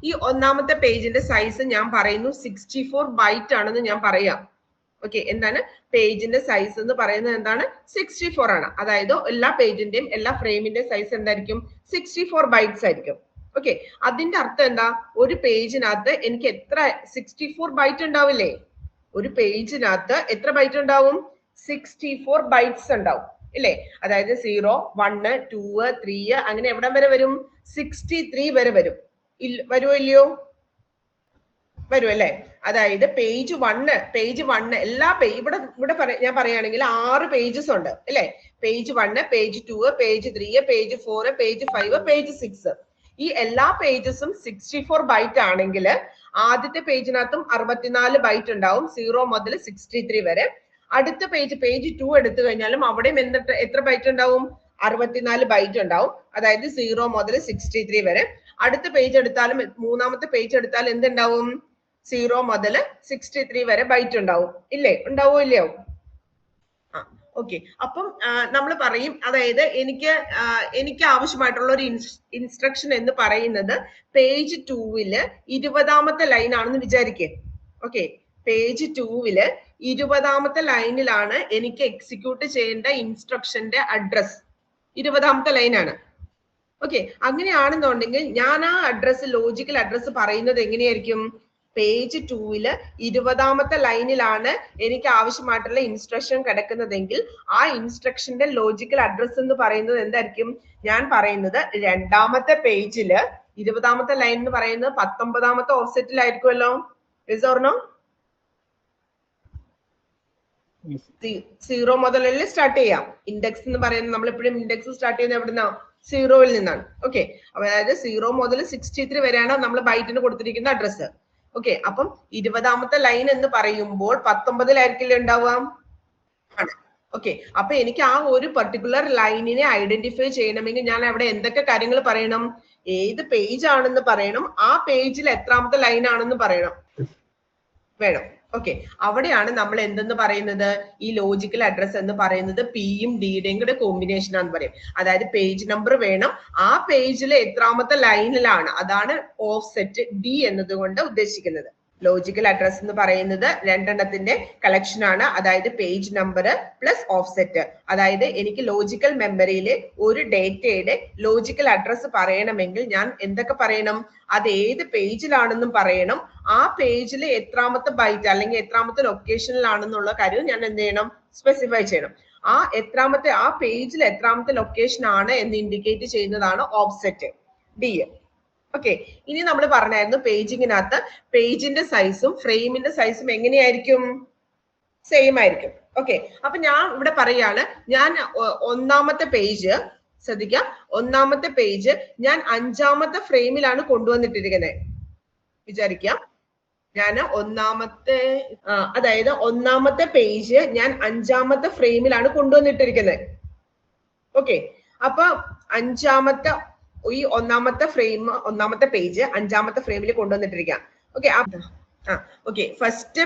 ഈ ഒന്നാമത്തെ പേജിന്റെ സൈസ് ഞാൻ പറയുന്നു 64 ബൈറ്റ് ആണെന്ന് ഞാൻ പറയാം. ഓക്കെ, എന്താണ് പേജിന്റെ സൈസ് എന്ന് പറയുന്നത് എന്താണ് 64 ആണ്. അതായത് എല്ലാ പേജിന്റെയും എല്ലാ ഫ്രെയിമിന്റെ സൈസ് എന്തായിരിക്കും 64 ബൈറ്റ്സ് ആയിരിക്കും. ഓക്കെ, അതിന്റെ അർത്ഥം എന്താ, ഒരു പേജിനകത്ത് എനിക്ക് എത്ര 64 ബൈറ്റ് ഉണ്ടാവില്ലേ? ഒരു പേജിനകത്ത് എത്ര ബൈറ്റ് ഉണ്ടാവും? 64 ബൈറ്റ്സ് ഉണ്ടാവും ഇല്ലേ? അതായത് 0, 1, 2, 3 അങ്ങനെ എവിടം വരെ വരും? 63 വരെ വരും. വരുമോ ഇല്ലയോ? വരും അല്ലേ? അതായത് പേജ് 1 എല്ലാ ഇവിടെ ഞാൻ പറയുകയാണെങ്കിൽ 6 പേജസ് ഉണ്ട് അല്ലേ? Page 1, page 2, page 3, page 4, page 5, page 6. ഈ എല്ലാ പേജസും 64 ബൈറ്റ് ആണെങ്കിൽ ആദ്യത്തെ പേജിനകത്തും 64 ബൈറ്റ് ഉണ്ടാവും, 0 മുതൽ 63 വരെ. അടുത്ത പേജ് 2 എടുത്തു കഴിഞ്ഞാലും അവിടെയും എത്ര ബൈറ്റ് ഉണ്ടാവും? 64 ബൈറ്റ് ഉണ്ടാവും. അതായത് 0 മുതൽ 63 വരെ. അടുത്ത പേജ് എടുത്താലും മൂന്നാമത്തെ പേജ് എടുത്താലും എന്തുണ്ടാവും? 0 മുതൽ 63 വരെ ബൈറ്റ് ഉണ്ടാവും ഇല്ലേ? ഉണ്ടാവോ ഇല്ലയോ? ഓക്കെ, അപ്പം നമ്മൾ പറയും, അതായത് എനിക്ക് ആവശ്യമായിട്ടുള്ള ഒരു ഇൻസ്ട്രക്ഷൻ എന്ന് പറയുന്നത് പേജ് 2 20ാമത്തെ ലൈൻ ആണെന്ന് വിചാരിക്കേ. ഓക്കെ, പേജ് 2 20ാമത്തെ ലൈനിലാണ് എനിക്ക് എക്സിക്യൂട്ട് ചെയ്യേണ്ട ഇൻസ്ട്രക്ഷന്റെ അഡ്രസ്. 20ാമത്തെ ലൈനാണ്. ഓക്കെ, അങ്ങനെയാണെന്നുണ്ടെങ്കിൽ ഞാൻ ആ അഡ്രസ് ലോജിക്കൽ അഡ്രസ് പറയുന്നത് എങ്ങനെയായിരിക്കും? പേജ് 2 20ാമത്തെ ലൈനിലാണ് എനിക്ക് ആവശ്യമായിട്ടുള്ള ഇൻസ്ട്രക്ഷൻ കിടക്കുന്നതെങ്കിൽ ആ ഇൻസ്ട്രക്ഷന്റെ ലോജിക്കൽ അഡ്രസ് എന്ന് പറയുന്നത് എന്തായിരിക്കും? ഞാൻ പറയുന്നത് രണ്ടാമത്തെ പേജില് 20ാമത്തെ ലൈൻ എന്ന് പറയുന്നത് 19ാമത്തെ ഓഫ്സെറ്റിലായിരിക്കുമല്ലോ. Yes or no? 0 മുതലല്ലേ സ്റ്റാർട്ട് ചെയ്യാം. ഇൻഡെക്സ് എന്ന് പറയുന്നത് നമ്മൾ എപ്പോഴും ഇൻഡെക്സ് സ്റ്റാർട്ട് ചെയ്യുന്നത് എവിടുന്നാ? 0-ൽ നിന്നാണ്. ഓക്കെ, അതായത് 0 മുതൽ 63 വരെയാണ് നമ്മൾ ബൈറ്റിന് കൊടുത്തിരിക്കുന്ന അഡ്രസ്. ഓക്കെ, അപ്പം 20ാമത്തെ ലൈൻ എന്ന് പറയുമ്പോൾ 19-ലായിരിക്കില്ലേ ഉണ്ടാവുക? ആണ്. ഓക്കെ, അപ്പൊ എനിക്ക് ആ ഒരു പർട്ടിക്കുലർ ലൈനിനെ ഐഡന്റിഫൈ ചെയ്യണമെങ്കിൽ ഞാൻ അവിടെ എന്തൊക്കെ കാര്യങ്ങൾ പറയണം? ഏത് പേജ് ആണെന്ന് പറയണം, ആ പേജിൽ എത്രാമത്തെ ലൈൻ ആണെന്ന് പറയണം വേണം. ഓക്കെ, അവിടെയാണ് നമ്മൾ എന്തെന്ന് പറയുന്നത്? ഈ ലോജിക്കൽ അഡ്രസ് എന്ന് പറയുന്നത് പിയും ഡിയുടെയും കൂടെ കോമ്പിനേഷൻ ആണെന്ന് പറയും. അതായത് പേജ് നമ്പർ വേണം, ആ പേജിലെ എത്രാമത്തെ ലൈനിലാണ്, അതാണ് ഓഫ്സെറ്റ് D എന്നതുകൊണ്ട് ഉദ്ദേശിക്കുന്നത്. ലോജിക്കൽ അഡ്രസ് എന്ന് പറയുന്നത് രണ്ടെണ്ണത്തിന്റെ കളക്ഷൻ ആണ്. അതായത് പേജ് നമ്പർ പ്ലസ് ഓഫ്സെറ്റ്. അതായത് എനിക്ക് ലോജിക്കൽ മെമ്മറിയിലെ ഒരു ഡേറ്റയുടെ ലോജിക്കൽ അഡ്രസ് പറയണമെങ്കിൽ ഞാൻ എന്തൊക്കെ പറയണം? അത് ഏത് പേജിലാണെന്നും പറയണം, ആ പേജിലെ എത്രാമത്തെ ബൈറ്റ് അല്ലെങ്കിൽ എത്രാമത്തെ ലൊക്കേഷനിലാണെന്നുള്ള കാര്യം ഞാൻ എന്ത് ചെയ്യണം? സ്പെസിഫൈ ചെയ്യണം. ആ പേജിൽ എത്രാമത്തെ ലൊക്കേഷൻ ആണ് എന്ന് ഇൻഡിക്കേറ്റ് ചെയ്യുന്നതാണ് ഓഫ്സെറ്റ് D. ഓക്കെ, ഇനി നമ്മൾ പറഞ്ഞായിരുന്നു പേജിങ്ങിനകത്ത് പേജിന്റെ സൈസും ഫ്രെയിമിന്റെ സൈസും എങ്ങനെയായിരിക്കും? സെയിം ആയിരിക്കും. ഓക്കെ, അപ്പൊ ഞാൻ ഇവിടെ പറയാണ്, ഞാൻ ഒന്നാമത്തെ പേജ് ശ്രദ്ധിക്കാം, ഒന്നാമത്തെ പേജ് ഞാൻ 5ാമത്തെ ഫ്രെയിമിലാണ് കൊണ്ടുവന്നിട്ടിരിക്കുന്നത് വിചാരിക്കാം. ഞാൻ ഒന്നാമത്തെ അതായത് ഒന്നാമത്തെ പേജ് ഞാൻ 5ാമത്തെ ഫ്രെയിമിലാണ് കൊണ്ടുവന്നിട്ടിരിക്കുന്നത്. ഓക്കെ, അപ്പൊ ഈ ഒന്നാമത്തെ പേജ് 5ാമത്തെ ഫ്രെയിമിൽ കൊണ്ടുവന്നിട്ടിരിക്കാം. ഓക്കെ, ഓക്കെ, ഫസ്റ്റ്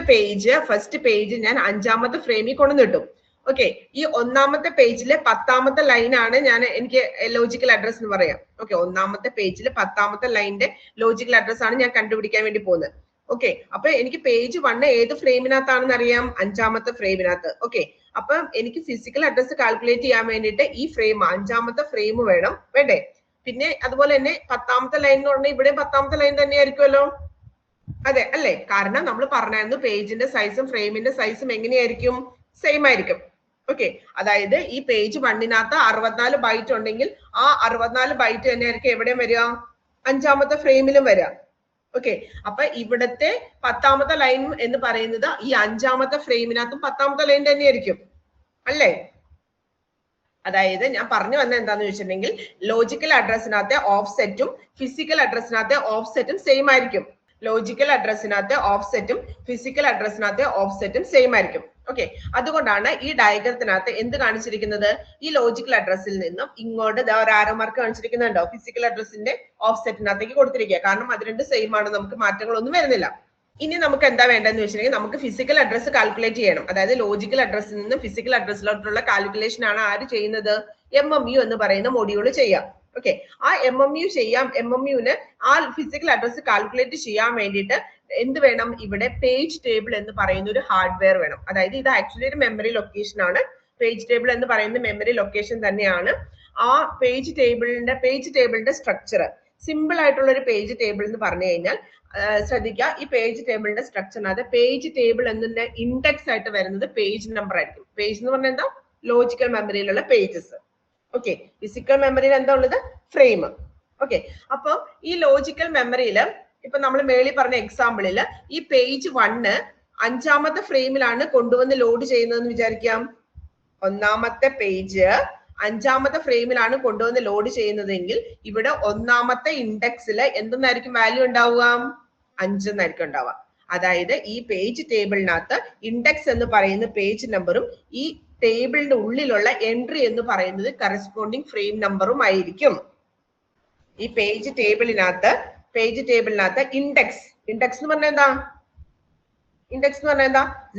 പേജ് ഞാൻ 5ാമത്തെ ഫ്രെയിമിൽ കൊണ്ടുവന്നിട്ടു. ഓക്കെ, ഈ ഒന്നാമത്തെ പേജിലെ 10ാമത്തെ ലൈനാണ് എനിക്ക് ലോജിക്കൽ അഡ്രസ് എന്ന് പറയാം. ഓക്കെ, ഒന്നാമത്തെ പേജിലെ 10ാമത്തെ ലൈനിന്റെ ലോജിക്കൽ അഡ്രസ് ആണ് ഞാൻ കണ്ടുപിടിക്കാൻ വേണ്ടി പോകുന്നത്. ഓക്കെ, അപ്പൊ എനിക്ക് പേജ് 1 ഏത് ഫ്രെയിമിനകത്താണെന്ന് അറിയാം? 5ാമത്തെ ഫ്രെയിമിനകത്ത്. ഓക്കെ, അപ്പൊ എനിക്ക് ഫിസിക്കൽ അഡ്രസ് കാൽക്കുലേറ്റ് ചെയ്യാൻ വേണ്ടിയിട്ട് ഈ ഫ്രെയിം 5ാമത്തെ ഫ്രെയിം വേണ്ടേ? പിന്നെ അതുപോലെ തന്നെ 10ാമത്തെ ലൈൻ എന്ന് പറഞ്ഞാൽ ഇവിടെ 10ാമത്തെ ലൈൻ തന്നെ ആയിരിക്കുമല്ലോ. അതെ അല്ലേ? കാരണം നമ്മൾ പറഞ്ഞായിരുന്നു പേജിന്റെ സൈസും ഫ്രെയിമിന്റെ സൈസും എങ്ങനെയായിരിക്കും? സെയിം ആയിരിക്കും. ഓക്കെ, അതായത് ഈ പേജ് 1നകത്ത് 64 ബൈറ്റ് ഉണ്ടെങ്കിൽ ആ 64 ബൈറ്റ് തന്നെ ആയിരിക്കും എവിടെയും വരിക? 5ാമത്തെ ഫ്രെയിമിലും വരിക. ഓക്കെ, അപ്പൊ ഇവിടത്തെ 10ാമത്തെ ലൈൻ എന്ന് പറയുന്നത് ഈ 5ാമത്തെ ഫ്രെയിമിനകത്തും 10ാമത്തെ ലൈൻ തന്നെയായിരിക്കും അല്ലേ? അതായത് ഞാൻ പറഞ്ഞു വന്നത് എന്താന്ന് വെച്ചിട്ടുണ്ടെങ്കിൽ ലോജിക്കൽ അഡ്രസ്സിനകത്തെ ഓഫ്സെറ്റും ഫിസിക്കൽ അഡ്രസ്സിനകത്തെ ഓഫ്സെറ്റും സെയിം ആയിരിക്കും. ലോജിക്കൽ അഡ്രസ്സിനകത്തെ ഓഫ്സെറ്റും ഫിസിക്കൽ അഡ്രസ്സിനകത്തെ ഓഫ്സെറ്റും സെയിം ആയിരിക്കും. ഓക്കെ, അതുകൊണ്ടാണ് ഈ ഡയഗ്രത്തിനകത്ത് എന്ത് കാണിച്ചിരിക്കുന്നത്? ഈ ലോജിക്കൽ അഡ്രസ്സിൽ നിന്നും ഇങ്ങോട്ട് ഒരു ആരോ മാർക്ക് കാണിച്ചിരിക്കുന്നുണ്ടോ? ഫിസിക്കൽ അഡ്രസ്സിന്റെ ഓഫ്സെറ്റിനകത്തേക്ക് കൊടുത്തിരിക്കുക. കാരണം അത് രണ്ട് സെയിം ആണ്, നമുക്ക് മാറ്റങ്ങളൊന്നും വരുന്നില്ല. ഇനി നമുക്ക് എന്താ വേണ്ടതെന്ന് വെച്ചിട്ടുണ്ടെങ്കിൽ നമുക്ക് ഫിസിക്കൽ അഡ്രസ് കാൽക്കുലേറ്റ് ചെയ്യണം. അതായത് ലോജിക്കൽ അഡ്രസ്സിൽ നിന്ന് ഫിസിക്കൽ അഡ്രസ്സിലോട്ടുള്ള കാൽക്കുലേഷൻ ആണ് ആര് ചെയ്യുന്നത്? MMU എന്ന് പറയുന്ന മൊഡ്യൂൾ ചെയ്യാം. ഓക്കെ, ആ MMUന് ആ ഫിസിക്കൽ അഡ്രസ് കാൽക്കുലേറ്റ് ചെയ്യാൻ വേണ്ടിയിട്ട് എന്ത് വേണം? ഇവിടെ പേജ് ടേബിൾ എന്ന് പറയുന്ന ഒരു ഹാർഡ്വെയർ വേണം. അതായത് ഇത് ആക്ച്വലി ഒരു മെമ്മറി ലൊക്കേഷൻ ആണ്. പേജ് ടേബിൾ എന്ന് പറയുന്ന മെമ്മറി ലൊക്കേഷൻ തന്നെയാണ്. ആ പേജ് ടേബിളിന്റെ സ്ട്രക്ചർ സിമ്പിൾ ആയിട്ടുള്ള ഒരു പേജ് ടേബിൾ എന്ന് പറഞ്ഞു കഴിഞ്ഞാൽ ശ്രദ്ധിക്കുക, ഈ പേജ് ടേബിളിന്റെ സ്ട്രക്ചറിനകത്ത് പേജ് ടേബിൾ എന്നതിന്റെ ഇൻഡെക്സ് ആയിട്ട് വരുന്നത് പേജ് നമ്പർ ആയിരിക്കും. പേജ് എന്ന് പറഞ്ഞാൽ എന്താ? ലോജിക്കൽ മെമ്മറിയിലുള്ള പേജസ്. ഓക്കെ, ഫിസിക്കൽ മെമ്മറിയിൽ എന്താ ഉള്ളത്? ഫ്രെയിം. ഓക്കെ, അപ്പൊ ഈ ലോജിക്കൽ മെമ്മറിയിൽ ഇപ്പൊ നമ്മൾ മേളിൽ പറഞ്ഞ എക്സാമ്പിളിൽ ഈ പേജ് 1 5ാമത്തെ ഫ്രെയിമിലാണ് കൊണ്ടുവന്ന് ലോഡ് ചെയ്യുന്നതെന്ന് വിചാരിക്കാം. ഒന്നാമത്തെ പേജ് 5ാമത്തെ ഫ്രെയിമിലാണ് കൊണ്ടുവന്ന് ലോഡ് ചെയ്യുന്നതെങ്കിൽ ഇവിടെ ഒന്നാമത്തെ ഇൻഡെക്സിൽ എന്തെന്നായിരിക്കും വാല്യൂ ഉണ്ടാവുക? 5 എന്നായിരിക്കും ഉണ്ടാവുക. അതായത് ഈ പേജ് ടേബിളിനകത്ത് ഇൻഡെക്സ് എന്ന് പറയുന്ന പേജ് നമ്പറും ഈ ടേബിളിന്റെ ഉള്ളിലുള്ള എൻട്രി എന്ന് പറയുന്നത് കറസ്പോണ്ടിങ് ഫ്രെയിം നമ്പറും ആയിരിക്കും. ഈ പേജ് ടേബിളിനകത്ത് ഇൻഡെക്സ് എന്ന് പറഞ്ഞാൽ എന്താ?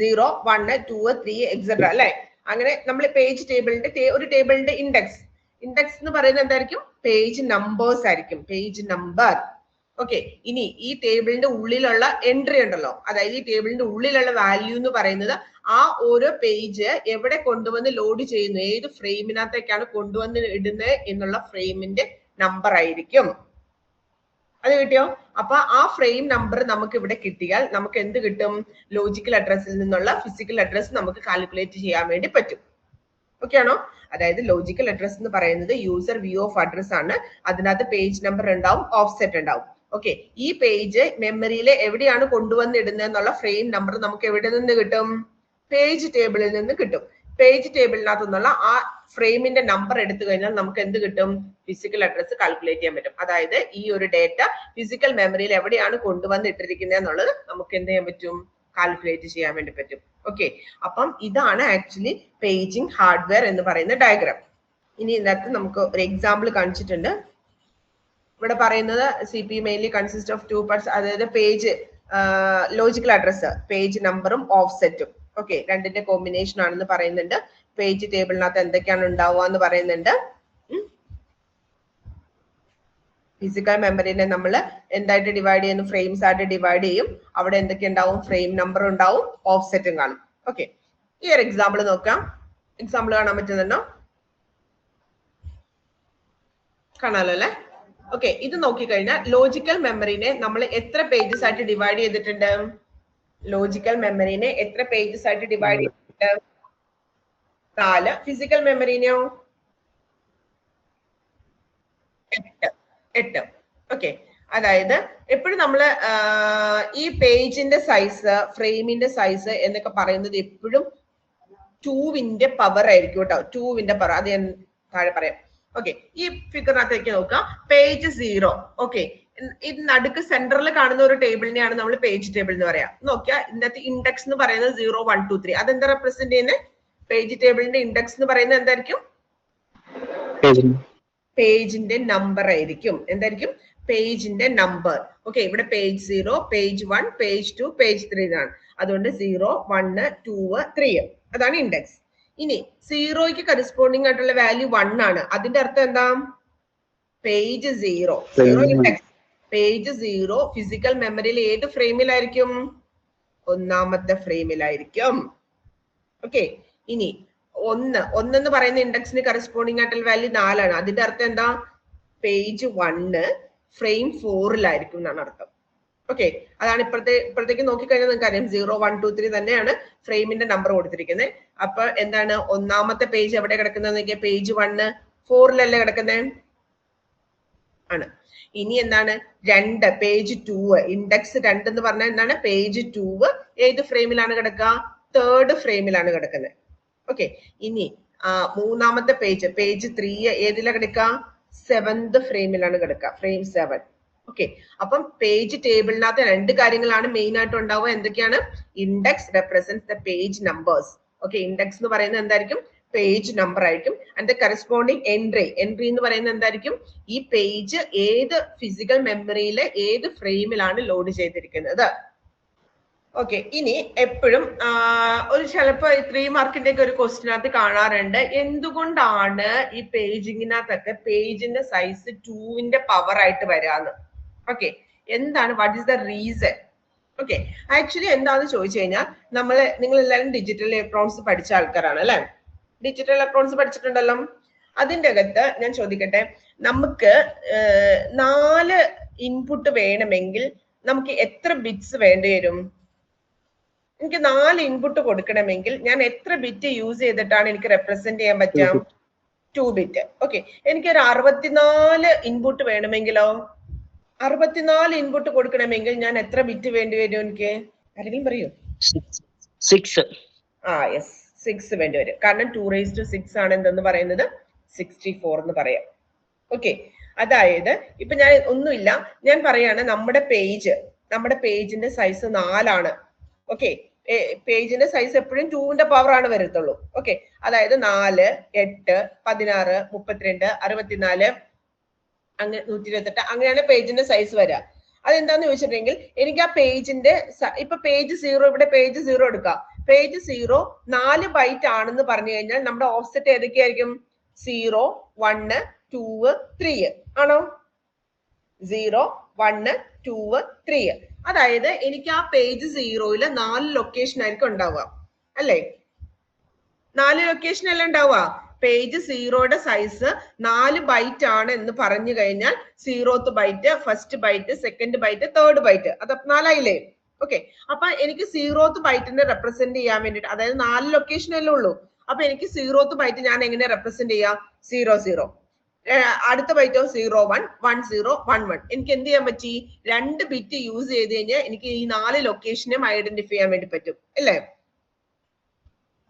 0, 1, 2, 3 എക്സെട്ര അല്ലെ? അങ്ങനെ നമ്മൾ പേജ് ടേബിളിന്റെ ഇൻഡെക്സ് എന്ന് പറയുന്നത് എന്തായിരിക്കും? പേജ് നമ്പേഴ്സ് ആയിരിക്കും. Page number. ഓക്കെ, ഇനി ഈ ടേബിളിന്റെ ഉള്ളിലുള്ള എൻട്രി ഉണ്ടല്ലോ, അതായത് ഈ ടേബിളിന്റെ ഉള്ളിലുള്ള വാല്യൂ എന്ന് പറയുന്നത് ആ ഓരോ പേജ് എവിടെ കൊണ്ടുവന്ന് ലോഡ് ചെയ്യുന്നു, ഏത് ഫ്രെയിമിനകത്തേക്കാണ് കൊണ്ടുവന്ന് ഇടുന്നത് എന്നുള്ള ഫ്രെയിമിന്റെ നമ്പർ ആയിരിക്കും. അത് കിട്ടിയോ? അപ്പൊ ആ ഫ്രെയിം നമ്പർ നമുക്ക് ഇവിടെ കിട്ടിയാൽ നമുക്ക് എന്ത് കിട്ടും? ലോജിക്കൽ അഡ്രസ്സിൽ നിന്നുള്ള ഫിസിക്കൽ അഡ്രസ് നമുക്ക് കാൽക്കുലേറ്റ് ചെയ്യാൻ വേണ്ടി പറ്റും. ഓക്കെ ആണോ? അതായത് ലോജിക്കൽ അഡ്രസ് എന്ന് പറയുന്നത് യൂസർ വ്യൂ ഓഫ് അഡ്രസ് ആണ്. അതിനകത്ത് പേജ് നമ്പർ ഉണ്ടാവും, ഓഫ്സെറ്റ് ഉണ്ടാവും. ഓക്കെ, ഈ പേജ് മെമ്മറിയിൽ എവിടെയാണ് കൊണ്ടുവന്നിടുന്നത് എന്നുള്ള ഫ്രെയിം നമ്പർ നമുക്ക് എവിടെ നിന്ന് കിട്ടും? പേജ് ടേബിളിൽ നിന്ന് കിട്ടും. പേജ് ടേബിളിനകത്തു നിന്നുള്ള ആ ഫ്രെയിമിന്റെ നമ്പർ എടുത്തു കഴിഞ്ഞാൽ നമുക്ക് എന്ത് കിട്ടും? ഫിസിക്കൽ അഡ്രസ് കാൽക്കുലേറ്റ് ചെയ്യാൻ പറ്റും. അതായത് ഈ ഒരു ഡേറ്റ ഫിസിക്കൽ മെമ്മറിയിൽ എവിടെയാണ് കൊണ്ടുവന്നിട്ടിരിക്കുന്നത് എന്നുള്ളത് നമുക്ക് എന്ത് ചെയ്യാൻ പറ്റും? കാൽക്കുലേറ്റ് ചെയ്യാൻ വേണ്ടി പറ്റും. ഓക്കെ, അപ്പം ഇതാണ് ആക്ച്വലി പേജിങ് ഹാർഡ്വെയർ എന്ന് പറയുന്ന ഡയഗ്രാം. ഇനി ഇതിനകത്ത് നമുക്ക് ഒരു എക്സാമ്പിൾ കാണിച്ചിട്ടുണ്ട്. ഇവിടെ പറയുന്നത് CP mainly consist of 2 parts. അതായത് പേജ് ലോജിക്കൽ അഡ്രസ്, പേജ് നമ്പറും ഓഫ്സെറ്റും. ഓക്കെ, രണ്ടിന്റെ കോമ്പിനേഷൻ ആണെന്ന് പറയുന്നുണ്ട്. പേജ് ടേബിളിനകത്ത് എന്തൊക്കെയാണ് ഉണ്ടാവുക എന്ന് പറയുന്നുണ്ട്. ഫിസിക്കൽ മെമ്മറിനെ നമ്മൾ എന്തായിട്ട് ഡിവൈഡ് ചെയ്യുന്നു? ഫ്രെയിംസ് ആയിട്ട് ഡിവൈഡ് ചെയ്യും. അവിടെ എന്തൊക്കെ ഉണ്ടാവും? ഫ്രെയിം നമ്പർ ഉണ്ടാവും, ഓഫ്സെറ്റും കാണും. ഓക്കെ, ഈ ഒരു എക്സാമ്പിൾ നോക്കാം. എക്സാമ്പിൾ കാണാൻ പറ്റുന്നുണ്ടോ? കാണാലോ അല്ലെ? ഓക്കെ, ഇത് നോക്കിക്കഴിഞ്ഞാൽ ലോജിക്കൽ മെമ്മറിനെ നമ്മൾ എത്ര പേജസ് ആയിട്ട് ഡിവൈഡ് ചെയ്തിട്ടുണ്ട്? ലോജിക്കൽ മെമ്മറിനെ എത്ര പേജസ് ആയിട്ട് ഡിവൈഡ് ചെയ്തിട്ടുണ്ട്? 4. ഫിസിക്കൽ മെമ്മറിനെയോ? 8. ഓക്കെ, അതായത് എപ്പോഴും നമ്മള് ഈ പേജിന്റെ സൈസ്, ഫ്രെയിമിന്റെ സൈസ് എന്നൊക്കെ പറയുന്നത് എപ്പോഴും 2ന്റെ പവർ ആയിരിക്കും കേട്ടോ. 2ന്റെ പവർ, അത് ഞാൻ താഴെ പറയാം. ഓക്കെ, ഈ ഫിഗറിനകത്തേക്ക് നോക്കുക. പേജ് 0. ഓക്കെ, ഇത് നടുക്ക് സെന്ററിൽ കാണുന്ന ഒരു ടേബിളിനെയാണ് നമ്മൾ പേജ് ടേബിൾ എന്ന് പറയാം. നോക്കിയാൽ ഇതിനകത്ത് ഇൻഡെക്സ് എന്ന് പറയുന്നത് 0, 1, 2, 3. അതെന്താ റെപ്രസെന്റ് ചെയ്യുന്നത്? പേജ് ടേബിളിന്റെ ഇൻഡെക്സ് എന്ന് പറയുന്നത് എന്തായിരിക്കും? പേജിന്റെ നമ്പർ ആയിരിക്കും. എന്തായിരിക്കും? പേജിന്റെ നമ്പർ. ഓക്കെ, ഇവിടെ പേജ് 0, പേജ് 1, പേജ് 2, പേജ് 3 എന്നാണ്. അതുകൊണ്ട് 0, 1, 2, 3 അതാണ് ഇൻഡെക്സ്. ഇനി 0ക്ക് കറസ്പോണ്ടിങ് ആയിട്ടുള്ള വാല്യൂ 1 ആണ്. അതിന്റെ അർത്ഥം എന്താ? Page 0 index. പേജ് 0 ഫിസിക്കൽ മെമ്മറിയിൽ ഏത് ഫ്രെയിമിലായിരിക്കും? ഒന്നാമത്തെ ഫ്രെയിമിലായിരിക്കും. ഓക്കെ, ഇനി 1 എന്ന് പറയുന്ന ഇൻഡെക്സിന് കറസ്പോണ്ടിങ് ആയിട്ടുള്ള വാല്യൂ 4 ആണ്. അതിന്റെ അർത്ഥം എന്താ? പേജ് 1 ഫ്രെയിം 4ലായിരിക്കും എന്നാണ് അർത്ഥം. ഓക്കെ, അതാണ് ഇപ്പോഴത്തേക്ക് നോക്കിക്കഴിഞ്ഞാൽ നിങ്ങൾക്ക് അറിയാം 0, 1, 2, 3 തന്നെയാണ് ഫ്രെയിമിന്റെ നമ്പർ കൊടുത്തിരിക്കുന്നത്. അപ്പൊ എന്താണ് ഒന്നാമത്തെ പേജ് എവിടെ കിടക്കുന്നത്? പേജ് 1 4ലല്ലേ കിടക്കുന്നത്? ആണ്. ഇനി എന്താണ് 2, പേജ് 2, ഇൻഡെക്സ് 2 എന്ന് പറഞ്ഞാൽ എന്താണ്? പേജ് 2 ഏത് ഫ്രെയിമിലാണ് കിടക്കുക? 3rd ഫ്രെയിമിലാണ് കിടക്കുന്നത്. ഓക്കെ, ഇനി മൂന്നാമത്തെ പേജ്, പേജ് 3 ഏതിലാണ് കിടക്കുക? 7th ഫ്രെയിമിലാണ് കിടക്കുക, ഫ്രെയിം 7. ഓക്കെ, അപ്പം പേജ് ടേബിളിനകത്ത് 2 കാര്യങ്ങളാണ് മെയിൻ ആയിട്ട് ഉണ്ടാവുക. എന്തൊക്കെയാണ്? Index represent the page numbers. Okay, index എന്ന് പറയുന്നത് എന്തായിരിക്കും? പേജ് നമ്പർ ആയിരിക്കും. ആൻഡ് ദ കറസ്പോണ്ടിങ് എൻട്രി എന്ന് പറയുന്നത് എന്തായിരിക്കും? ഈ പേജ് ഏത് ഫിസിക്കൽ മെമ്മറിയിലെ ഏത് ഫ്രെയിമിലാണ് ലോഡ് ചെയ്തിരിക്കുന്നത്. ഓക്കെ, ഇനി എപ്പോഴും ഒരു ചിലപ്പോ 3 മാർക്കിന്റെ ഒക്കെ ഒരു ക്വസ്റ്റിനകത്ത് കാണാറുണ്ട്, എന്തുകൊണ്ടാണ് ഈ പേജിങ്ങിനകത്തൊക്കെ പേജിന്റെ സൈസ് 2ന്റെ പവർ ആയിട്ട് വരാന്ന്. ഓക്കെ, എന്താണ്, what is the reason? Okay, actually എന്താന്ന് ചോദിച്ചു കഴിഞ്ഞാൽ നിങ്ങൾ എല്ലാവരും ഡിജിറ്റൽ ഇലക്ട്രോണിക്സ് പഠിച്ച ആൾക്കാരാണ് അല്ലെ? ഡിജിറ്റൽ ഇലക്ട്രോണിക്സ് പഠിച്ചിട്ടുണ്ടല്ലോ. അതിന്റെ അകത്ത് ഞാൻ ചോദിക്കട്ടെ, നമുക്ക് 4 ഇൻപുട്ട് വേണമെങ്കിൽ നമുക്ക് എത്ര ബിറ്റ്സ് വേണ്ടി വരും? എനിക്ക് 4 ഇൻപുട്ട് കൊടുക്കണമെങ്കിൽ ഞാൻ എത്ര ബിറ്റ് യൂസ് ചെയ്തിട്ടാണ് എനിക്ക് റെപ്രസെന്റ് ചെയ്യാൻ പറ്റുക? 2 ബിറ്റ്. ഓക്കെ, എനിക്ക് ഒരു 64 ഇൻപുട്ട് വേണമെങ്കിലോ? 64 ഇൻപുട്ട് കൊടുക്കണമെങ്കിൽ ഞാൻ എത്ര ബിറ്റ് വേണ്ടി വരും? എനിക്ക് ആരെങ്കിലും പറയൂ? 6. യെസ്, 6 വേണ്ടി വരും. കാരണം 2⁶ ആണ് എന്തെന്ന് പറയുന്നത്? 64 എന്ന് പറയാം. ഓക്കെ, അതായത് ഇപ്പൊ ഞാൻ ഒന്നുമില്ല, ഞാൻ പറയാണ് നമ്മുടെ പേജിന്റെ സൈസ് 4 ആണ്. ഓക്കെ, പേജിന്റെ സൈസ് എപ്പോഴും 2ന്റെ പവർ ആണ് വരത്തുള്ളൂ. ഓക്കെ, അതായത് 4, 8, 16, 32, 64, അങ്ങനെ 128 അങ്ങനെയാണ് പേജിന്റെ സൈസ് വരിക. അതെന്താന്ന് ചോദിച്ചിട്ടുണ്ടെങ്കിൽ എനിക്ക് ആ പേജിന്റെ ഇപ്പൊ പേജ് 0, ഇവിടെ പേജ് 0 എടുക്കാം. പേജ് 0 4 ബൈറ്റ് ആണെന്ന് പറഞ്ഞു കഴിഞ്ഞാൽ നമ്മുടെ ഓഫ്സെറ്റ് ഏതൊക്കെയായിരിക്കും? 0, 1, 2, 3 ആണോ? 0, 1, 2, 3. അതായത് എനിക്ക് ആ പേജ് 0-ല് 4 ലൊക്കേഷൻ ആയിരിക്കും ഉണ്ടാവുക അല്ലേ? 4 ലൊക്കേഷൻ അല്ലേ ഉണ്ടാവുക? പേജ് 0യുടെ സൈസ് 4 ബൈറ്റ് ആണ് എന്ന് പറഞ്ഞു കഴിഞ്ഞാൽ 0th byte, first byte, second byte, third byte, അത് 4 ആയില്ലേ? ഓക്കെ, അപ്പൊ എനിക്ക് 0th ബൈറ്റിനെ റെപ്രസെന്റ് ചെയ്യാൻ വേണ്ടിട്ട്, അതായത് 4 ലൊക്കേഷൻ അല്ലേ ഉള്ളൂ. അപ്പൊ എനിക്ക് 0th ബൈറ്റ് ഞാൻ എങ്ങനെ റെപ്രസെന്റ് ചെയ്യാം? 00. അടുത്ത ബൈറ്റോ 01, 10, 11. എനിക്ക് എന്ത് ചെയ്യാൻ പറ്റി? 2 ബിറ്റ് യൂസ് ചെയ്ത് കഴിഞ്ഞാൽ എനിക്ക് ഈ 4 ലൊക്കേഷനും ഐഡന്റിഫൈ ചെയ്യാൻ വേണ്ടി പറ്റും അല്ലേ?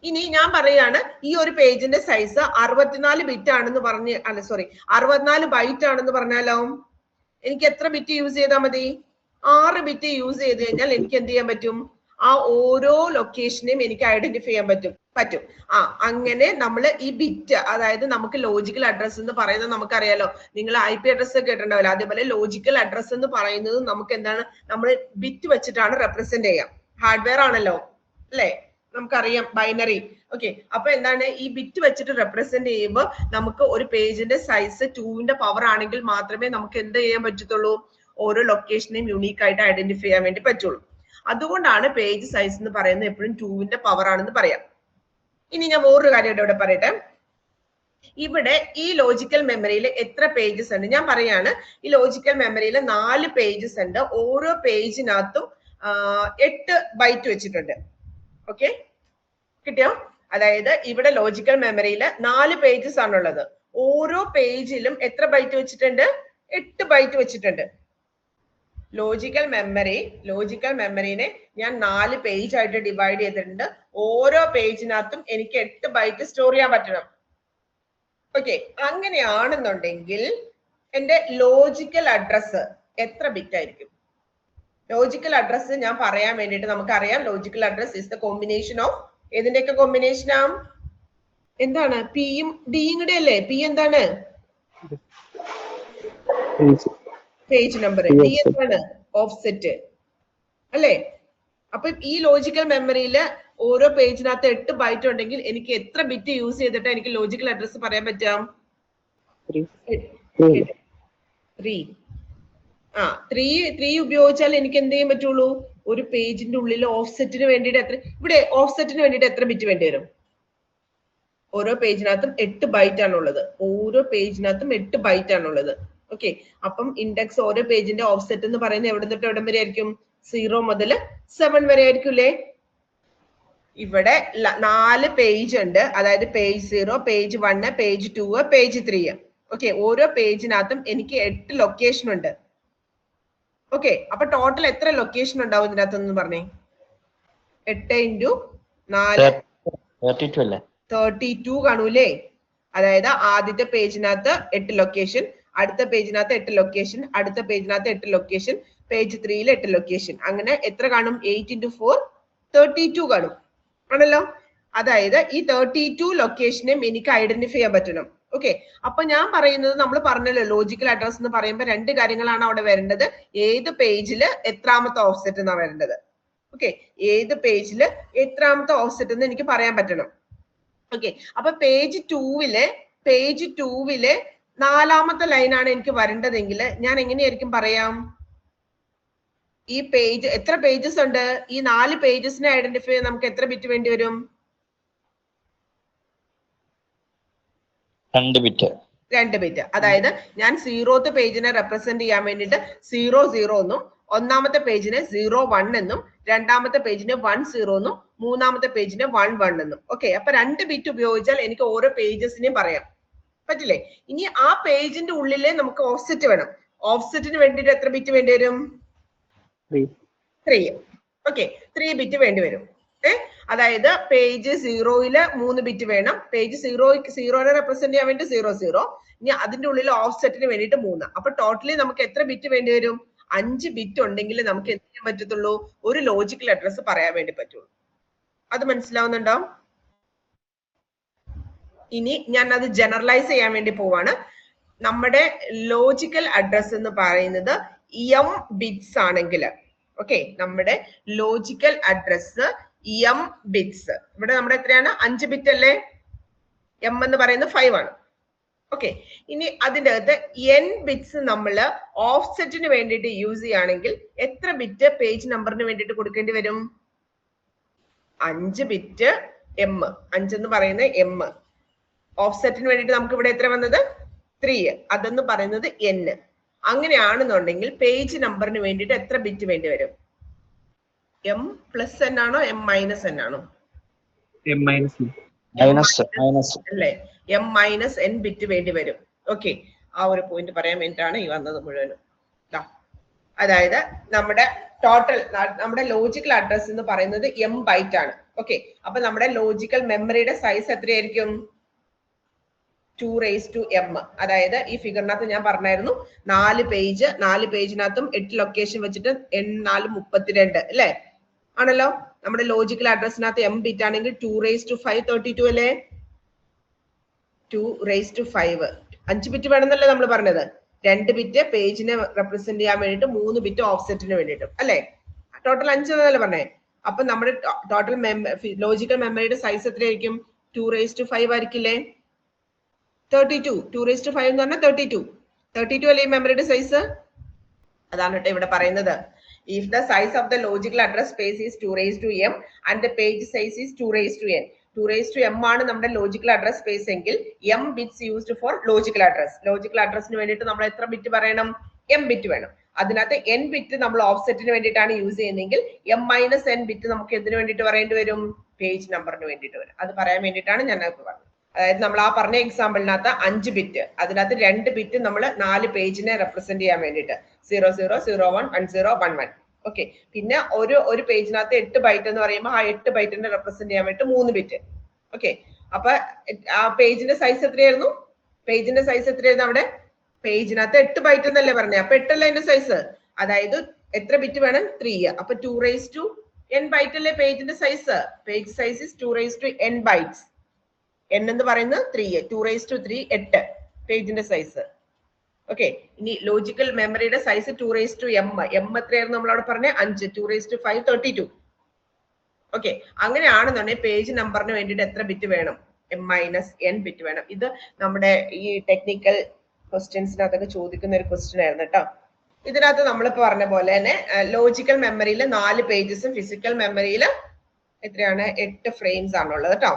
ഇനി ഞാൻ പറയാണ് ഈ ഒരു പേജിന്റെ സൈസ് 64 ബിറ്റ് ആണെന്ന് പറഞ്ഞ്, 64 ബൈറ്റ് ആണെന്ന് പറഞ്ഞാലോ എനിക്ക് എത്ര ബിറ്റ് യൂസ് ചെയ്താൽ മതി? 6 ബിറ്റ് യൂസ് ചെയ്ത് കഴിഞ്ഞാൽ എനിക്ക് എന്ത് ചെയ്യാൻ പറ്റും? ആ ഓരോ ലൊക്കേഷനെയും എനിക്ക് ഐഡന്റിഫൈ ചെയ്യാൻ പറ്റും. അങ്ങനെ നമ്മൾ ഈ ബിറ്റ്, അതായത് നമുക്ക് ലോജിക്കൽ അഡ്രസ് എന്ന് പറയുന്നത് നമുക്കറിയാലോ, നിങ്ങൾ IP അഡ്രസ് കേട്ടിട്ടുണ്ടാവില്ല. അതേപോലെ ലോജിക്കൽ അഡ്രസ് എന്ന് പറയുന്നത് നമുക്ക് എന്താണ്? നമ്മൾ ബിറ്റ് വെച്ചിട്ടാണ് റെപ്രസെന്റ് ചെയ്യാം. ഹാർഡ്വെയർ ആണല്ലോ അല്ലെ? നമുക്കറിയാം ബൈനറി. ഓക്കെ, അപ്പൊ എന്താണ്? ഈ ബിറ്റ് വെച്ചിട്ട് റെപ്രസെന്റ് ചെയ്യുമ്പോൾ നമുക്ക് ഒരു പേജിന്റെ സൈസ് 2ന്റെ പവർ ആണെങ്കിൽ മാത്രമേ നമുക്ക് എന്ത് ചെയ്യാൻ പറ്റത്തുള്ളൂ? ഓരോ ലൊക്കേഷനെയും യൂണീക്ക് ആയിട്ട് ഐഡന്റിഫൈ ചെയ്യാൻ വേണ്ടി പറ്റുള്ളൂ. അതുകൊണ്ടാണ് പേജ് സൈസ് എന്ന് പറയുന്നത് എപ്പോഴും 2ന്റെ പവർ ആണെന്ന് പറയാം. ഇനി ഞാൻ വേറൊരു കാര്യം ഇവിടെ പറയട്ടെ. ഇവിടെ ഈ ലോജിക്കൽ മെമ്മറിയിൽ എത്ര പേജസ് ഉണ്ട്? ഞാൻ പറയാണ്, ഈ ലോജിക്കൽ മെമ്മറിയിൽ 4 പേജസ് ഉണ്ട്. ഓരോ പേജിനകത്തും 8 ബൈറ്റ് വെച്ചിട്ടുണ്ട്. ഓക്കെ, കിട്ടിയോ? അതായത് ഇവിടെ ലോജിക്കൽ മെമ്മറിയിൽ 4 പേജസ് ആണുള്ളത്. ഓരോ പേജിലും എത്ര ബൈറ്റ് വെച്ചിട്ടുണ്ട്? 8 ബൈറ്റ് വെച്ചിട്ടുണ്ട്. ലോജിക്കൽ മെമ്മറിനെ ഞാൻ 4 പേജ് ആയിട്ട് ഡിവൈഡ് ചെയ്തിട്ടുണ്ട്. ഓരോ പേജിനകത്തും എനിക്ക് 8 ബൈറ്റ് സ്റ്റോർ ചെയ്യാൻ പറ്റണം. ഓക്കെ, അങ്ങനെയാണെന്നുണ്ടെങ്കിൽ എന്റെ ലോജിക്കൽ അഡ്രസ് എത്ര ബിറ്റ് ആയിരിക്കും? ലോജിക്കൽ അഡ്രസ് ഞാൻ പറയാൻ വേണ്ടിയിട്ട് നമുക്കറിയാം, logical address is the combination of ഏതിന്റെയൊക്കെ കോമ്പിനേഷനാ? എന്താണ്? പിയും ഡിയും കൂടെ അല്ലേ? പി എന്താണ്? Page number. ഡി എന്താണ്? ഓഫ്സെറ്റ് അല്ലേ? അപ്പൊ ഈ ലോജിക്കൽ മെമ്മറിയില് ഓരോ പേജിനകത്ത് 8 ബൈറ്റ് ഉണ്ടെങ്കിൽ എനിക്ക് എത്ര ബിറ്റ് യൂസ് ചെയ്തിട്ട് എനിക്ക് ലോജിക്കൽ അഡ്രസ് പറയാൻ പറ്റാം? 3. 3 ഉപയോഗിച്ചാൽ എനിക്ക് എന്ത് ചെയ്യാൻ പറ്റുള്ളൂ? ഒരു പേജിന്റെ ഉള്ളിൽ ഓഫ്സെറ്റിന് വേണ്ടിയിട്ട് ഇവിടെ ഓഫ്സെറ്റിന് വേണ്ടിയിട്ട് എത്ര ബിറ്റ് വേണ്ടി വരും? ഓരോ പേജിനകത്തും 8 ബൈറ്റ് ആണുള്ളത്. ഓരോ പേജിനകത്തും 8 ബൈറ്റ് ആണുള്ളത്. ഓക്കെ, അപ്പം ഇൻഡെക്സ് ഓരോ പേജിന്റെ ഓഫ്സെറ്റ് എന്ന് പറയുന്നത് എവിടെ തൊട്ട് എവിടം വരെ ആയിരിക്കും? 0 മുതൽ 7 വരെ ആയിരിക്കും അല്ലേ? ഇവിടെ 4 പേജ് ഉണ്ട്. അതായത് page 0, page 1, page 2, page 3. Okay, ഓരോ പേജിനകത്തും എനിക്ക് 8 ലൊക്കേഷൻ ഉണ്ട്. ഓക്കെ, അപ്പൊ ടോട്ടൽ എത്ര ലൊക്കേഷൻ ഉണ്ടാവും ഇതിനകത്തെന്ന് പറഞ്ഞേ? 8 × 4 32 കാണൂലേ? അതായത് ആദ്യത്തെ പേജിനകത്ത് 8 ലൊക്കേഷൻ, അടുത്ത പേജിനകത്ത് 8 ലൊക്കേഷൻ, അടുത്ത പേജിനകത്ത് 8 ലൊക്കേഷൻ, പേജ് 3 8 ലൊക്കേഷൻ. അങ്ങനെ എത്ര കാണും? 8 × 4 32 കാണും ആണല്ലോ. അതായത് ഈ 32 ലൊക്കേഷനും എനിക്ക് ഐഡന്റിഫൈ ചെയ്യാൻ പറ്റണം. ഓക്കെ, അപ്പൊ ഞാൻ പറയുന്നത്, നമ്മൾ പറഞ്ഞല്ലോ ലോജിക്കൽ അഡ്രസ് എന്ന് പറയുമ്പോൾ 2 കാര്യങ്ങളാണ് അവിടെ വരേണ്ടത്. ഏത് പേജില് എത്രാമത്തെ ഓഫ്സെറ്റ് എന്നാ വരേണ്ടത്? ഓക്കെ, ഏത് പേജില് എത്രാമത്തെ ഓഫ്സെറ്റ് എന്ന് എനിക്ക് പറയാൻ പറ്റണം. ഓക്കെ, അപ്പൊ പേജ് 2 4ാമത്തെ ലൈനാണ് എനിക്ക് വരേണ്ടതെങ്കിൽ ഞാൻ എങ്ങനെയായിരിക്കും പറയാം? ഈ പേജ് എത്ര പേജസ് ഉണ്ട്? ഈ 4 പേജസിനെ ഐഡന്റിഫൈ ചെയ്യാൻ നമുക്ക് എത്ര ബിറ്റ് വേണ്ടി വരും? 2 ബിറ്റ്. അതായത് ഞാൻ 0th പേജിനെ റെപ്രസെന്റ് ചെയ്യാൻ വേണ്ടിയിട്ട് 0 0 എന്നും, ഒന്നാമത്തെ പേജിനെ 0 1 എന്നും, രണ്ടാമത്തെ പേജിനെ 1 0 എന്നും, മൂന്നാമത്തെ പേജിനെ 1 1 എന്നും. ഓക്കെ, അപ്പൊ 2 ബിറ്റ് ഉപയോഗിച്ചാൽ എനിക്ക് ഓരോ പേജസിനെയും പറയാം പറ്റില്ലേ? ഇനി ആ പേജിന്റെ ഉള്ളിലെ നമുക്ക് ഓഫ്സെറ്റ് വേണം. ഓഫ്സെറ്റിന് വേണ്ടിയിട്ട് എത്ര ബിറ്റ് വേണ്ടി വരും? 3. ഓക്കെ, 3 ബിറ്റ് വേണ്ടി വരും. അതായത് പേജ് 0-ല് 3 ബിറ്റ് വേണം. പേജ് 0-നെ റെപ്രസെന്റ് ചെയ്യാൻ വേണ്ടി 0 0. ഇനി അതിന്റെ ഉള്ളിൽ ഓഫ്സെറ്റിന് വേണ്ടിയിട്ട് 3. അപ്പൊ ടോട്ടലി നമുക്ക് എത്ര ബിറ്റ് വേണ്ടി വരും? 5 ബിറ്റ് ഉണ്ടെങ്കിൽ നമുക്ക് എന്ത് ചെയ്യാൻ പറ്റത്തുള്ളൂ? ഒരു ലോജിക്കൽ അഡ്രസ് പറയാൻ വേണ്ടി പറ്റുള്ളൂ. അത് മനസ്സിലാവുന്നുണ്ടോ? ഇനി ഞാൻ അത് ജനറലൈസ് ചെയ്യാൻ വേണ്ടി പോവാണ്. നമ്മുടെ ലോജിക്കൽ അഡ്രസ് എന്ന് പറയുന്നത് m ബിറ്റ്സ് ആണെങ്കിൽ, ഓക്കെ, നമ്മുടെ ലോജിക്കൽ അഡ്രസ് m ബിറ്റ്സ്. ഇവിടെ നമ്മുടെ എത്രയാണ്? 5 ബിറ്റ് അല്ലേ? m എന്ന് പറയുന്നത് 5 ആണ്. ഓക്കെ, ഇനി അതിൻ്റെ അകത്ത് n ബിറ്റ്സ് നമ്മൾ ഓഫ്സെറ്റിന് വേണ്ടിയിട്ട് യൂസ് ചെയ്യുകയാണെങ്കിൽ എത്ര ബിറ്റ് പേജ് നമ്പറിന് വേണ്ടിയിട്ട് കൊടുക്കേണ്ടി വരും? 5 ബിറ്റ് m. 5 എന്ന് പറയുന്നത് m. ഓഫ്സെറ്റിന് വേണ്ടിയിട്ട് നമുക്ക് ഇവിടെ എത്ര വന്നത്? 3. അതെന്ന് പറയുന്നത് n. അങ്ങനെയാണെന്നുണ്ടെങ്കിൽ പേജ് നമ്പറിന് വേണ്ടിയിട്ട് എത്ര ബിറ്റ് വേണ്ടി വരും? m + n ആണോ m - n ആണോ? അല്ലേ? m - n ബിറ്റ് വേണ്ടി വരും. ഓക്കെ, ആ ഒരു പോയിന്റ് പറയാൻ വേണ്ടിയിട്ടാണ് ഈ വന്നത് മുഴുവനും. അതായത് നമ്മുടെ ടോട്ടൽ നമ്മുടെ ലോജിക്കൽ അഡ്രസ് എന്ന് പറയുന്നത് m ബൈറ്റ് ആണ്. ഓക്കെ, അപ്പൊ നമ്മുടെ ലോജിക്കൽ മെമ്മറിയുടെ സൈസ് എത്രയായിരിക്കും? 2m. അതായത് ഈ ഫിഗറിനകത്ത് ഞാൻ പറഞ്ഞായിരുന്നു 4 പേജിനകത്തും 8 ലൊക്കേഷൻ വെച്ചിട്ട് n 4 32 അല്ലേ? ആണല്ലോ. നമ്മുടെ ലോജിക്കൽ അഡ്രസ്സിനകത്ത് m ബിറ്റ് ആണെങ്കിൽ 2⁵5 32 അല്ലേ? 2⁵5 5 ബിറ്റ് വേണമെന്നല്ലേ നമ്മൾ പറഞ്ഞത്? 2 ബിറ്റ് പേജിനെ റെപ്രസെന്റ് ചെയ്യാൻ വേണ്ടിയിട്ട്, 3 ബിറ്റ് ഓഫ്സെറ്റിന് വേണ്ടിയിട്ടും അല്ലേ? ടോട്ടൽ 5 എന്നല്ലേ പറഞ്ഞേ? അപ്പൊ നമ്മുടെ ടോട്ടൽ ലോജിക്കൽ മെമ്മറിയുടെ സൈസ് എത്രയായിരിക്കും? 2⁵5 ആയിരിക്കില്ലേ? 32. 2⁵5 എന്ന് പറഞ്ഞാൽ 32 അല്ലേ ഈ മെമ്മറിയുടെ സൈസ്? അതാണ് കേട്ടോ ഇവിടെ പറയുന്നത്. If the size of the logical address space is 2⁻m and the page size is 2⁻n. 2⁻m ആണ് നമ്മുടെ ലോജിക്കൽ അഡ്രസ് സ്പേസ് എങ്കിൽ m bits used for logical address. Logical അഡ്രസ്സിന് വേണ്ടിയിട്ട് നമ്മൾ എത്ര ബിറ്റ് പറയണം? m ബിറ്റ് വേണം. അതിനകത്ത് n ബിറ്റ് നമ്മൾ ഓഫ്സെറ്റിന് വേണ്ടിയിട്ടാണ് യൂസ് ചെയ്യുന്നതെങ്കിൽ m - n ബിറ്റ് നമുക്ക് എന്തിനു വേണ്ടിയിട്ട് പറയേണ്ടി വരും? പേജ് നമ്പറിന് വേണ്ടിയിട്ട് വരും. അത് പറയാൻ വേണ്ടിയിട്ടാണ് ഞാൻ പറഞ്ഞത്. അതായത് നമ്മൾ ആ പറഞ്ഞ എക്സാമ്പിളിനകത്ത് 5 ബിറ്റ്, അതിനകത്ത് 2 ബിറ്റ് നമ്മൾ 4 പേജിനെ റെപ്രസെന്റ് ചെയ്യാൻ വേണ്ടിയിട്ട്, 00011011. ഓക്കെ, പിന്നെ ഒരു പേജിനകത്ത് 8 ബൈറ്റ് എന്ന് പറയുമ്പോൾ ആ 8 ബൈറ്റിനെ റെപ്രസെന്റ് ചെയ്യാൻ വേണ്ടി 3 ബിറ്റ്. ഓക്കെ, അപ്പൊ ആ പേജിന്റെ സൈസ് എത്രയായിരുന്നു? പേജിന്റെ സൈസ് എത്രയായിരുന്നു അവിടെ? പേജിനകത്ത് 8 ബൈറ്റ് എന്നല്ലേ പറഞ്ഞത്, അപ്പൊ 8 അല്ലേ അതിന്റെ സൈസ്. അതായത് എത്ര ബിറ്റ് വേണം? 3. അപ്പൊ 2n ബൈറ്റ് അല്ലേ പേജിന്റെ size. Page size is 2n bytes. n എന്ന് പറയുന്നത് 3, 2 8 പേജിന്റെ സൈസ്. ഓക്കെ, ഇനി ലോജിക്കൽ മെമ്മറിയുടെ സൈസ് 2m. എത്രയായിരുന്നു നമ്മളവിടെ പറഞ്ഞ? 5. 2 5 32. ഓക്കെ, അങ്ങനെയാണെന്നുണ്ടെങ്കിൽ പേജ് നമ്പറിന് വേണ്ടിയിട്ട് എത്ര ബിറ്റ് വേണം? m-n ബിറ്റ് വേണം. ഇത് നമ്മുടെ ഈ ടെക്നിക്കൽ ക്വസ്റ്റ്യൻസിനകത്തൊക്കെ ചോദിക്കുന്ന ഒരു ക്വസ്റ്റ്യൻ ആയിരുന്നു കേട്ടോ. ഇതിനകത്ത് നമ്മളിപ്പോ പറഞ്ഞ പോലെ തന്നെ ലോജിക്കൽ മെമ്മറിയിൽ 4 പേജസും ഫിസിക്കൽ മെമ്മറിയിൽ എത്രയാണ്? 8 ഫ്രെയിംസ് ആണുള്ളത് കേട്ടോ.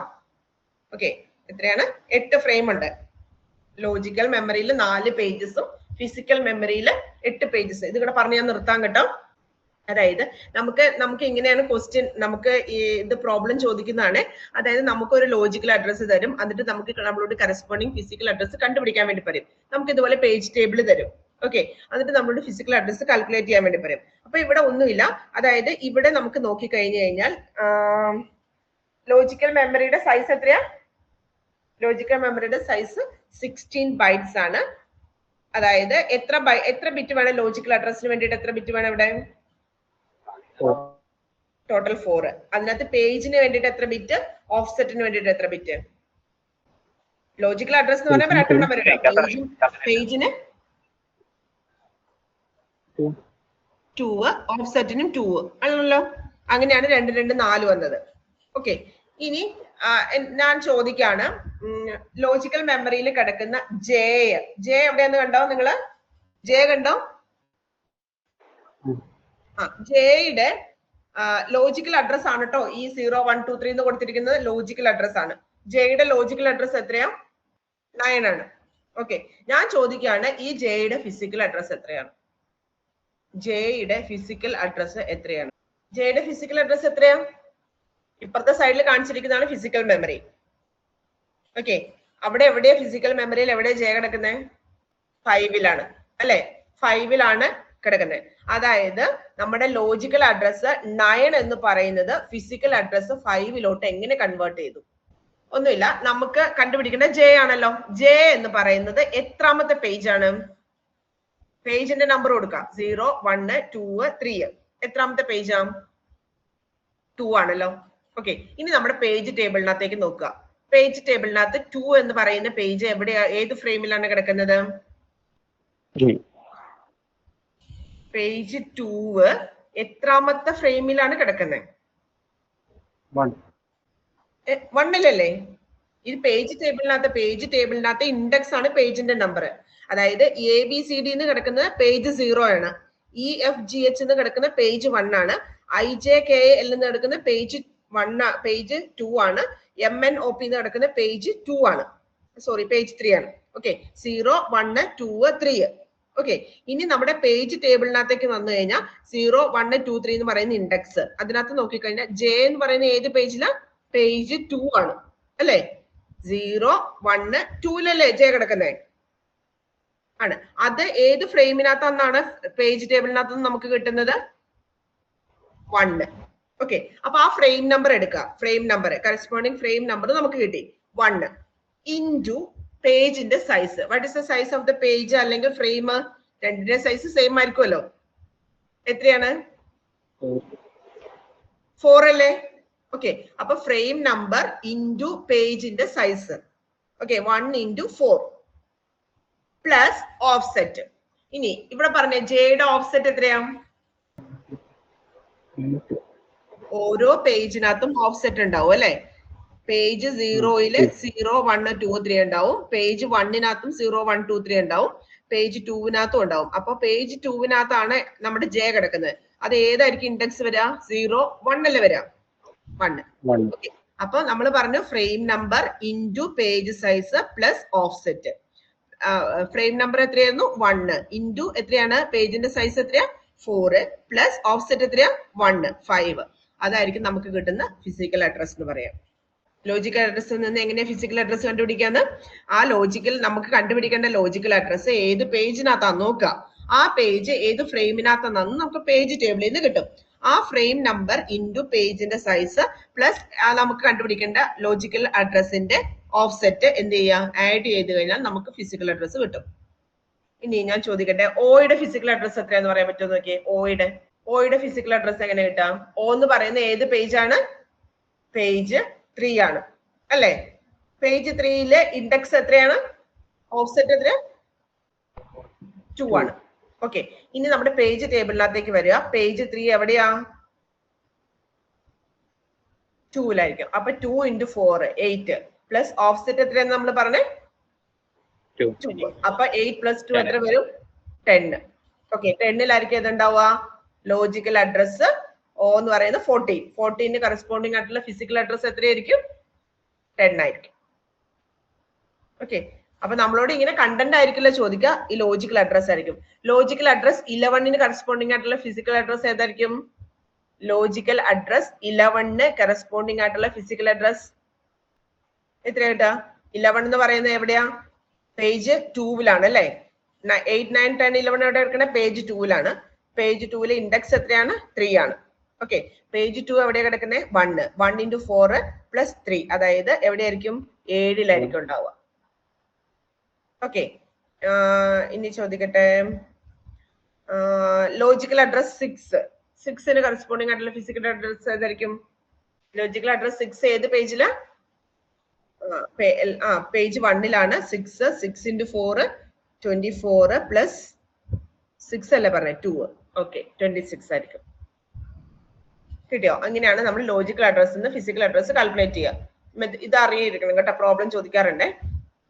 ഓക്കെ, എത്രയാണ്? 8 ഫ്രെയിം ഉണ്ട്. ലോജിക്കൽ മെമ്മറിയിൽ 4 പേജസും ഫിസിക്കൽ മെമ്മറിയിൽ 8 പേജസ്. ഇത് ഇവിടെ പറഞ്ഞ് ഞാൻ നിർത്താൻ കേട്ടോ. അതായത് നമുക്ക് ഇങ്ങനെയാണ് ക്വസ്റ്റ്യൻ, നമുക്ക് ഇത് പ്രോബ്ലം ചോദിക്കുന്നതാണ്. അതായത് നമുക്ക് ഒരു ലോജിക്കൽ അഡ്രസ്സ് തരും, എന്നിട്ട് നമുക്ക് നമ്മളോട് കറസ്പോണ്ടിങ് ഫിസിക്കൽ അഡ്രസ്സ് കണ്ടുപിടിക്കാൻ വേണ്ടി പറയും. നമുക്ക് ഇതുപോലെ പേജ് ടേബിൾ തരും. ഓക്കെ, എന്നിട്ട് നമ്മളോട് ഫിസിക്കൽ അഡ്രസ്സ് കാൽക്കുലേറ്റ് ചെയ്യാൻ വേണ്ടി പറയും. അപ്പൊ ഇവിടെ ഒന്നുമില്ല. അതായത് ഇവിടെ നമുക്ക് നോക്കി കഴിഞ്ഞു കഴിഞ്ഞാൽ ലോജിക്കൽ മെമ്മറിയുടെ സൈസ് എത്രയാ? ലോജിക്കൽ മെമ്മറിയുടെ സൈസ് 16 ബൈറ്റ്സ് ആണ്. അതായത് എത്ര ബിറ്റ് വേണം ലോജിക്കൽ അഡ്രസ്സിന് വേണ്ടിയിട്ട്? എത്ര ബിറ്റ് വേണം ഇവിടെ? ടോട്ടൽ 4. അതിനകത്ത് പേജിന് വേണ്ടിയിട്ട് എത്ര ബിറ്റ്? ഓഫ്സെറ്റിന് വേണ്ടിയിട്ട് എത്ര ബിറ്റ്? ലോജിക്കൽ അഡ്രസ് എന്ന് പറയുമ്പോൾ 2 എണ്ണം വരും. പേജിന് 2, ഓഫ്സെറ്റിനും 2 ആണല്ലോ. അങ്ങനെയാണ് 2 2 4 വന്നത്. ഓക്കെ, ഇനി ഞാൻ ചോദിക്കാണ്, ലോജിക്കൽ മെമ്മറിയിൽ കിടക്കുന്ന ജെ എവിടെയെന്ന് കണ്ടോ നിങ്ങള്? ജെ കണ്ടോ? ജെയുടെ ലോജിക്കൽ അഡ്രസ് ആണ് കേട്ടോ ഈ 0 1 2 3 എന്ന് കൊടുത്തിരിക്കുന്നത്. ലോജിക്കൽ അഡ്രസ് ആണ്. ജെയുടെ ലോജിക്കൽ അഡ്രസ് എത്രയാ? 9 ആണ്. ഓക്കെ, ഞാൻ ചോദിക്കുകയാണ് ഈ ജെയുടെ ഫിസിക്കൽ അഡ്രസ് എത്രയാണ്? ജെയുടെ ഫിസിക്കൽ അഡ്രസ് എത്രയാണ്? ജെയുടെ ഫിസിക്കൽ അഡ്രസ് എത്രയാ? ഇപ്പുറത്തെ സൈഡിൽ കാണിച്ചിരിക്കുന്നതാണ് ഫിസിക്കൽ മെമ്മറി. ഓക്കെ, അവിടെ എവിടെയാ ഫിസിക്കൽ മെമ്മറിയിൽ എവിടെയാ ജെ കിടക്കുന്നത്? 5-ലാണ് അല്ലെ? 5-ലാണ് കിടക്കുന്നത്. അതായത് നമ്മുടെ ലോജിക്കൽ അഡ്രസ് 9 എന്ന് പറയുന്നത് ഫിസിക്കൽ അഡ്രസ് 5-ലോട്ട് എങ്ങനെ കൺവേർട്ട് ചെയ്തു? ഒന്നുമില്ല, നമുക്ക് കണ്ടുപിടിക്കേണ്ട ജെ ആണല്ലോ. ജെ എന്ന് പറയുന്നത് എത്രാമത്തെ പേജ് ആണ്? പേജിന്റെ നമ്പർ കൊടുക്കാം. 0 1 2 3. എത്രാമത്തെ പേജാ? 2 ആണല്ലോ. ഓക്കെ, ഇനി നമ്മുടെ പേജ് ടേബിളിനകത്തേക്ക് നോക്കുക. പേജ് ടേബിളിനകത്ത് 2 എന്ന് പറയുന്ന പേജ് എവിടെയാ? ഏത് ഫ്രെയിമിലാണ് കിടക്കുന്നത്? പേജ് 2 എത്രാമത്തെ ഫ്രെയിമിലാണ് കിടക്കുന്നത്? 1-ലല്ലേ? ഇത് പേജ് ടേബിളിനകത്ത് ഇൻഡെക്സ് ആണ് പേജിന്റെ നമ്പർ. അതായത് ABCD എന്ന് കിടക്കുന്നത് പേജ് 0 ആണ്. EFGH എന്ന് കിടക്കുന്ന പേജ് 1 ആണ്. IJKL എന്ന് കിടക്കുന്ന പേജ് 2 ആണ്. MNOP എന്ന് കിടക്കുന്ന പേജ് 2 ആണ്. സോറി, പേജ് 3 ആണ്. ഓക്കെ, 0 1 2 3. ഓക്കെ, ഇനി നമ്മുടെ പേജ് ടേബിളിനകത്തേക്ക് വന്നു കഴിഞ്ഞാൽ 0 1 2 3 എന്ന് പറയുന്ന ഇൻഡെക്സ്, അതിനകത്ത് നോക്കിക്കഴിഞ്ഞാൽ ജെ എന്ന് പറയുന്ന ഏത് പേജിലാ? പേജ് 2 ആണ് അല്ലെ? 0 1 2-ലല്ലേ ജെ കിടക്കുന്നത്? ആണ്. അത് ഏത് ഫ്രെയിമിനകത്താണ്? പേജ് ടേബിളിനകത്ത് നമുക്ക് കിട്ടുന്നത് 1. ഓക്കെ, അപ്പൊ ആ ഫ്രെയിം നമ്പർ എടുക്കുക. Frame number, corresponding frame number നമുക്ക് കിട്ടി 1 ഇൻറ്റു പേജിന്റെ size. What is the size of the page അല്ലെങ്കിൽ ഫ്രെയിം? രണ്ടിന്റെ സൈസ് സെയിം ആയിരിക്കുമല്ലോ. എത്രയാണ്? 4 അല്ലേ? ഓക്കെ, അപ്പൊ ഫ്രെയിം നമ്പർ ഇൻറ്റു പേജിന്റെ size. Okay, 1 into 4 plus offset. ഇനി ഇവിടെ പറഞ്ഞ ജെയുടെ ഓഫ്സെറ്റ് എത്രയാ? ഓരോ പേജിനകത്തും ഓഫ്സെറ്റ് ഉണ്ടാവും അല്ലെ? പേജ് 0-ല് 0 1 2 3 ഉണ്ടാവും. പേജ് 1-നകത്തും 0 1 2 3 ഉണ്ടാവും. പേജ് 2-നകത്തും ഉണ്ടാവും. അപ്പൊ പേജ് 2-നകത്താണ് നമ്മുടെ ജെ കിടക്കുന്നത്. അത് ഏതായിരിക്കും ഇൻഡെക്സ് വരിക? 0 1 അല്ലേ വരിക? 1. അപ്പൊ നമ്മൾ പറഞ്ഞു frame number into page size plus offset. Frame number എത്രയായിരുന്നു? 1 ഇൻറ്റു എത്രയാണ്? പേജിന്റെ സൈസ് എത്രയാ? 4 പ്ലസ് ഓഫ്സെറ്റ് എത്രയാ? 1 5. അതായിരിക്കും നമുക്ക് കിട്ടുന്ന ഫിസിക്കൽ അഡ്രസ് എന്ന് പറയാം. ലോജിക്കൽ അഡ്രസ്സിൽ നിന്ന് എങ്ങനെയാ ഫിസിക്കൽ അഡ്രസ് കണ്ടുപിടിക്കാന്ന്? ആ ലോജിക്കൽ നമുക്ക് കണ്ടുപിടിക്കേണ്ട ലോജിക്കൽ അഡ്രസ് ഏത് പേജിനകത്താന്ന് നോക്കുക. ആ പേജ് ഏത് ഫ്രെയിമിനകത്താണെന്ന് നമുക്ക് പേജ് ടേബിളിൽ നിന്ന് കിട്ടും. ആ ഫ്രെയിം നമ്പർ ഇൻറ്റു പേജിന്റെ സൈസ് പ്ലസ് നമുക്ക് കണ്ടുപിടിക്കേണ്ട ലോജിക്കൽ അഡ്രസ്സിന്റെ ഓഫ്സെറ്റ് എന്ത് ചെയ്യാം, ആഡ് ചെയ്ത് കഴിഞ്ഞാൽ നമുക്ക് ഫിസിക്കൽ അഡ്രസ്സ് കിട്ടും. ഇനി ഞാൻ ചോദിക്കട്ടെ, ഓയുടെ ഫിസിക്കൽ അഡ്രസ് എത്രയാന്ന് പറയാൻ പറ്റുമോ നോക്കിയേ. ഓയുടെ ഫിസിക്കൽ അഡ്രസ് എങ്ങനെ കിട്ടാം? ഓ എന്ന് പറയുന്ന ഏത് പേജ് ആണ്? പേജ് 3 ആണ് അല്ലെ? പേജ് 3 ഇൻഡെക്സ് എത്രയാണ്? ഓഫ്സെറ്റ് എത്ര? 2 ആണ്. ഓക്കെ, ഇനി നമ്മുടെ പേജ് ടേബിളിനകത്തേക്ക് വരിക. പേജ് 3 എവിടെയാ? 2-ലായിരിക്കും. അപ്പൊ 2 × 4 8 പ്ലസ് ഓഫ്സെറ്റ് എത്രയാന്ന് നമ്മൾ പറഞ്ഞേ? 2. അപ്പൊ 8 + 2 എത്ര വരും? 10. ഓക്കെ, 10-ലായിരിക്കും ഏതുണ്ടാവുക? ലോജിക്കൽ അഡ്രസ് ഓ എന്ന് പറയുന്നത് 14. 14 കറസ്പോണ്ടിങ് ആയിട്ടുള്ള ഫിസിക്കൽ അഡ്രസ് എത്രയായിരിക്കും? 10 ആയിരിക്കും. ഓക്കെ, അപ്പൊ നമ്മളോട് ഇങ്ങനെ കണ്ടന്റ് ആയിരിക്കില്ല ചോദിക്കുക, ഈ ലോജിക്കൽ അഡ്രസ് ആയിരിക്കും. ലോജിക്കൽ അഡ്രസ് 11 കറസ്പോണ്ടിങ് ആയിട്ടുള്ള ഫിസിക്കൽ അഡ്രസ് ഏതായിരിക്കും? ലോജിക്കൽ അഡ്രസ് 11 കറസ്പോണ്ടിങ് ആയിട്ടുള്ള ഫിസിക്കൽ അഡ്രസ് എത്രയായിട്ടാ? 11 എന്ന് പറയുന്നത് എവിടെയാ? പേജ് 2-ലാണ് അല്ലെ? 8, 9, 10, 11 എവിടെ എടുക്കണേ? പേജ് 2-ലാണ്. പേജ് 2 ഇൻഡെക്സ് എത്രയാണ്? 3 ആണ്. ഓക്കെ, പേജ് 2 എവിടെയാ കിടക്കുന്നത്? 1. 1 × 4 + 3, അതായത് എവിടെയായിരിക്കും? 7-ലായിരിക്കും ഉണ്ടാവുക. ഓക്കെ, ഇനി ചോദിക്കട്ടെ, ലോജിക്കൽ അഡ്രസ് 6 കറസ്പോണ്ടിങ് ആയിട്ടുള്ള ഫിസിക്കൽ അഡ്രസ് ഏതായിരിക്കും? ലോജിക്കൽ അഡ്രസ് 6 ഏത് പേജിലാ? പേജ് 1-ലാണ്. 6 × 4 24 പ്ലസ് 6 അല്ലേ പറഞ്ഞേ? 2. ഓക്കെ, 26 ആയിരിക്കും. കിട്ടിയോ? അങ്ങനെയാണ് നമ്മൾ ലോജിക്കൽ അഡ്രസ്സിൽ നിന്ന് ഫിസിക്കൽ അഡ്രസ് കാൽക്കുലേറ്റ് ചെയ്യുക. ഇത് അറിയിരിക്കണം കേട്ടോ, പ്രോബ്ലം ചോദിക്കാറുണ്ടേ.